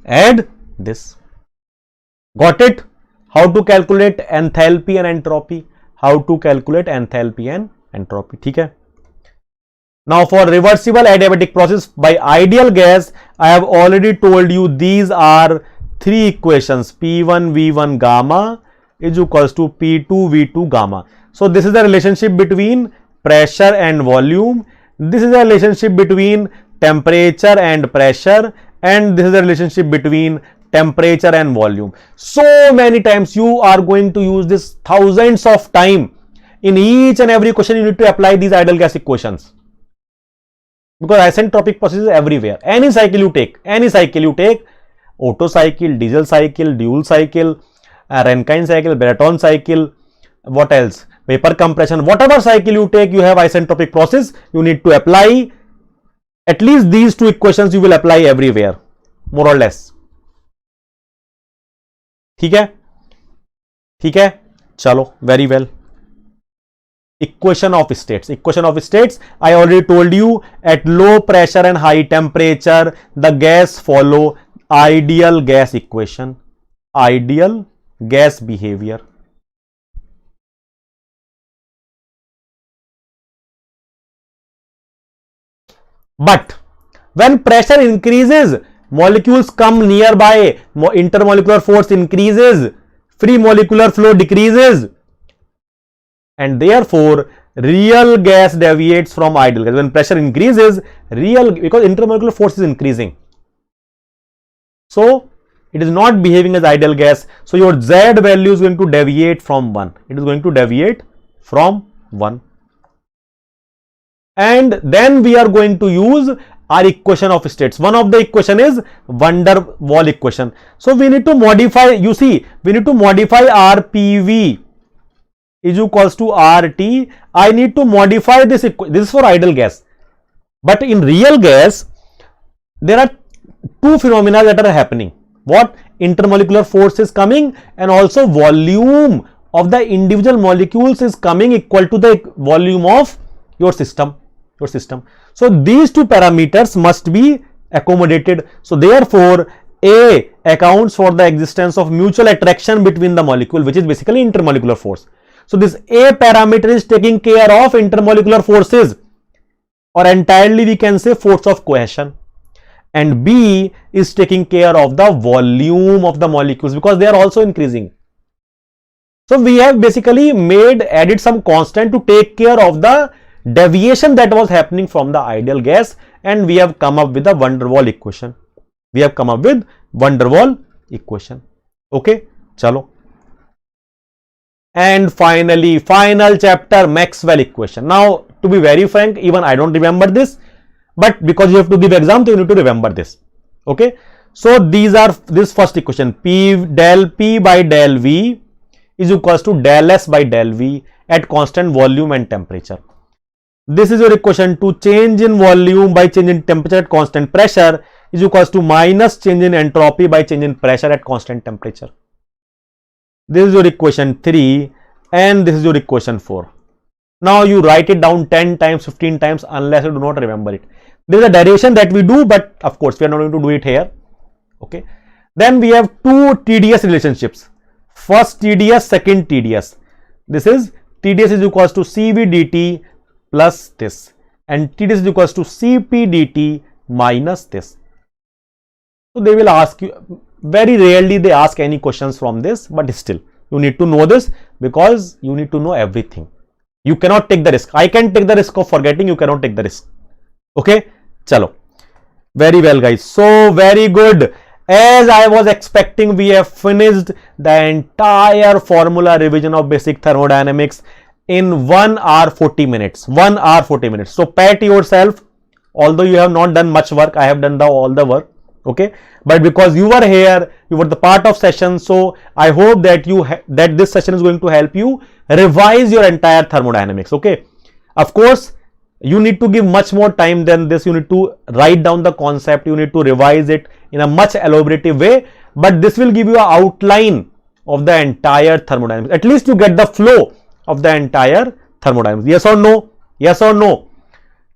add this. Got it? How to calculate enthalpy and entropy? ठीक है? Now for reversible adiabatic process by ideal gas, I have already told you these are 3 equations. P1 V1 gamma is equals to P2 V2 gamma. So this is the relationship between pressure and volume. This is the relationship between temperature and pressure, and this is the relationship between temperature and volume. So many times you are going to use this thousands of time. In each and every question you need to apply these ideal gas equations, because isentropic process is everywhere. Any cycle you take, Otto cycle, diesel cycle, dual cycle, Rankine cycle, Breton cycle, what else, vapor compression, whatever cycle you take, you have isentropic process. You need to apply at least these 2 equations. You will apply everywhere, more or less. ठीक है, चलो, very well. Equation of states. I already told you, at low pressure and high temperature, the gas follow ideal gas equation, ideal gas behavior. But when pressure increases, molecules come nearby, intermolecular force increases, free molecular flow decreases, and therefore real gas deviates from ideal gas. When pressure increases, because intermolecular force is increasing, so it is not behaving as ideal gas. So your Z value is going to deviate from 1. It is going to deviate from 1. And then we are going to use our equation of states. One of the equation is van der Waals equation. So we need to modify, you see, we need to modify RPV is equals to RT. I need to modify this equation. This is for ideal gas. But in real gas, there are 2 phenomena that are happening. What? Intermolecular force is coming, and also volume of the individual molecules is coming equal to the volume of your system. So these 2 parameters must be accommodated. So therefore A accounts for the existence of mutual attraction between the molecule, which is basically intermolecular force. So this A parameter is taking care of intermolecular forces, or entirely we can say force of cohesion, and B is taking care of the volume of the molecules, because they are also increasing. So we have basically added some constant to take care of the deviation that was happening from the ideal gas, and we have come up with the van der Waals equation. Okay, chalo. And finally, final chapter, Maxwell equation. Now to be very frank, even I don't remember this, but because you have to give exam, so you need to remember this. Okay, so these are this first equation, P del P by del V is equals to del S by del V at constant volume and temperature. This is your equation to change in volume by change in temperature at constant pressure is equals to minus change in entropy by change in pressure at constant temperature. This is your equation 3 and this is your equation 4. Now you write it down 10 times, 15 times unless you do not remember it. There is a derivation that we do, but of course we are not going to do it here. Okay. Then we have two TDS relationships. First TDS, second TDS. This is TDS is equals to CV dt plus this, and TDS is equals to CP dt minus this. So they will ask you, very rarely they ask any questions from this, but still you need to know this because you need to know everything. You cannot take the risk. I can take the risk of forgetting, you cannot take the risk. Okay, chalo. Very well guys, so very good. As I was expecting, we have finished the entire formula revision of basic thermodynamics in 1 hour 40 minutes. 1 hour 40 minutes. So pat yourself. Although you have not done much work, I have done all the work. Okay, but because you were here, you were the part of session, so I hope that that this session is going to help you revise your entire thermodynamics. Okay, of course you need to give much more time than this. You need to write down the concept, you need to revise it in a much elaborative way, but this will give you an outline of the entire thermodynamics. At least you get the flow of the entire thermodynamics. Yes or no? Yes or no?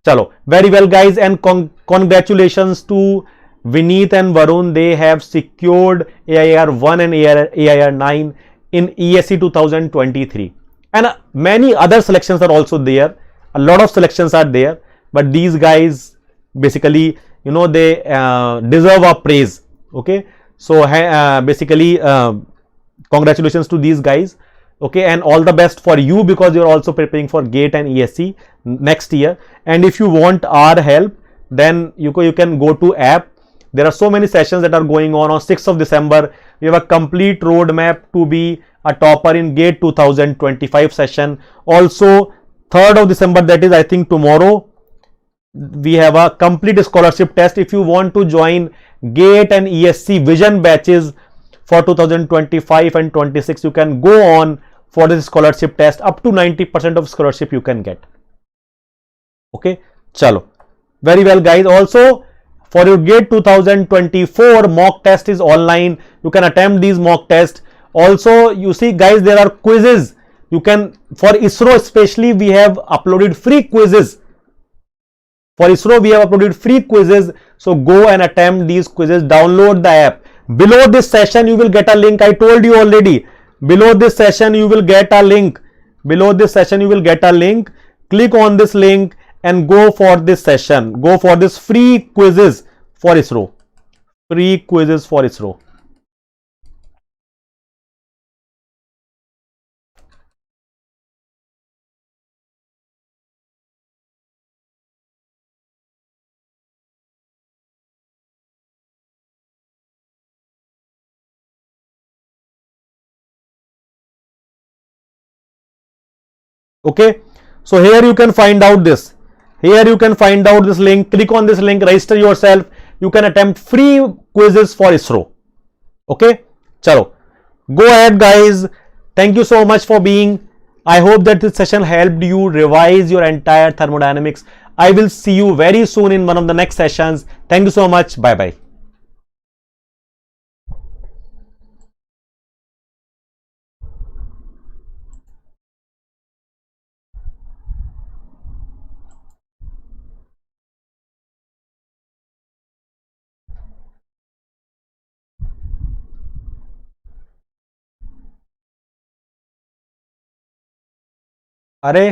Chalo, very well guys, and congratulations to Vineet and Varun. They have secured AIR 1 and AIR 9 in ESE 2023, and many other selections are also there. A lot of selections are there, but these guys basically, you know, they deserve a praise. Okay, so basically congratulations to these guys. Okay, and all the best for you because you're also preparing for GATE and ESE next year. And if you want our help, then you can go to app. There are so many sessions that are going on 6th of December. We have a complete roadmap to be a topper in GATE 2025 session. Also 3rd of December, that is I think tomorrow, we have a complete scholarship test. If you want to join GATE and ESC vision batches for 2025 and 26, you can go on for this scholarship test. Up to 90% of scholarship you can get. Okay, chalo, very well guys. Also for your GATE 2024 mock test is online. You can attempt these mock tests. Also you see guys, there are quizzes. You can, for ISRO especially, we have uploaded free quizzes. For ISRO we have uploaded free quizzes, so go and attempt these quizzes. Download the app. Below this session you will get a link. I told you already, below this session you will get a link. Below this session you will get a link. Click on this link and go for this session. Go for this free quizzes for ISRO. Free quizzes for ISRO. Okay, so here you can find out this. Here you can find out this link. Click on this link, register yourself. You can attempt free quizzes for ISRO. Okay, chalo, go ahead guys. Thank you so much for being. I hope that this session helped you revise your entire thermodynamics. I will see you very soon in one of the next sessions. Thank you so much. Bye bye. अरे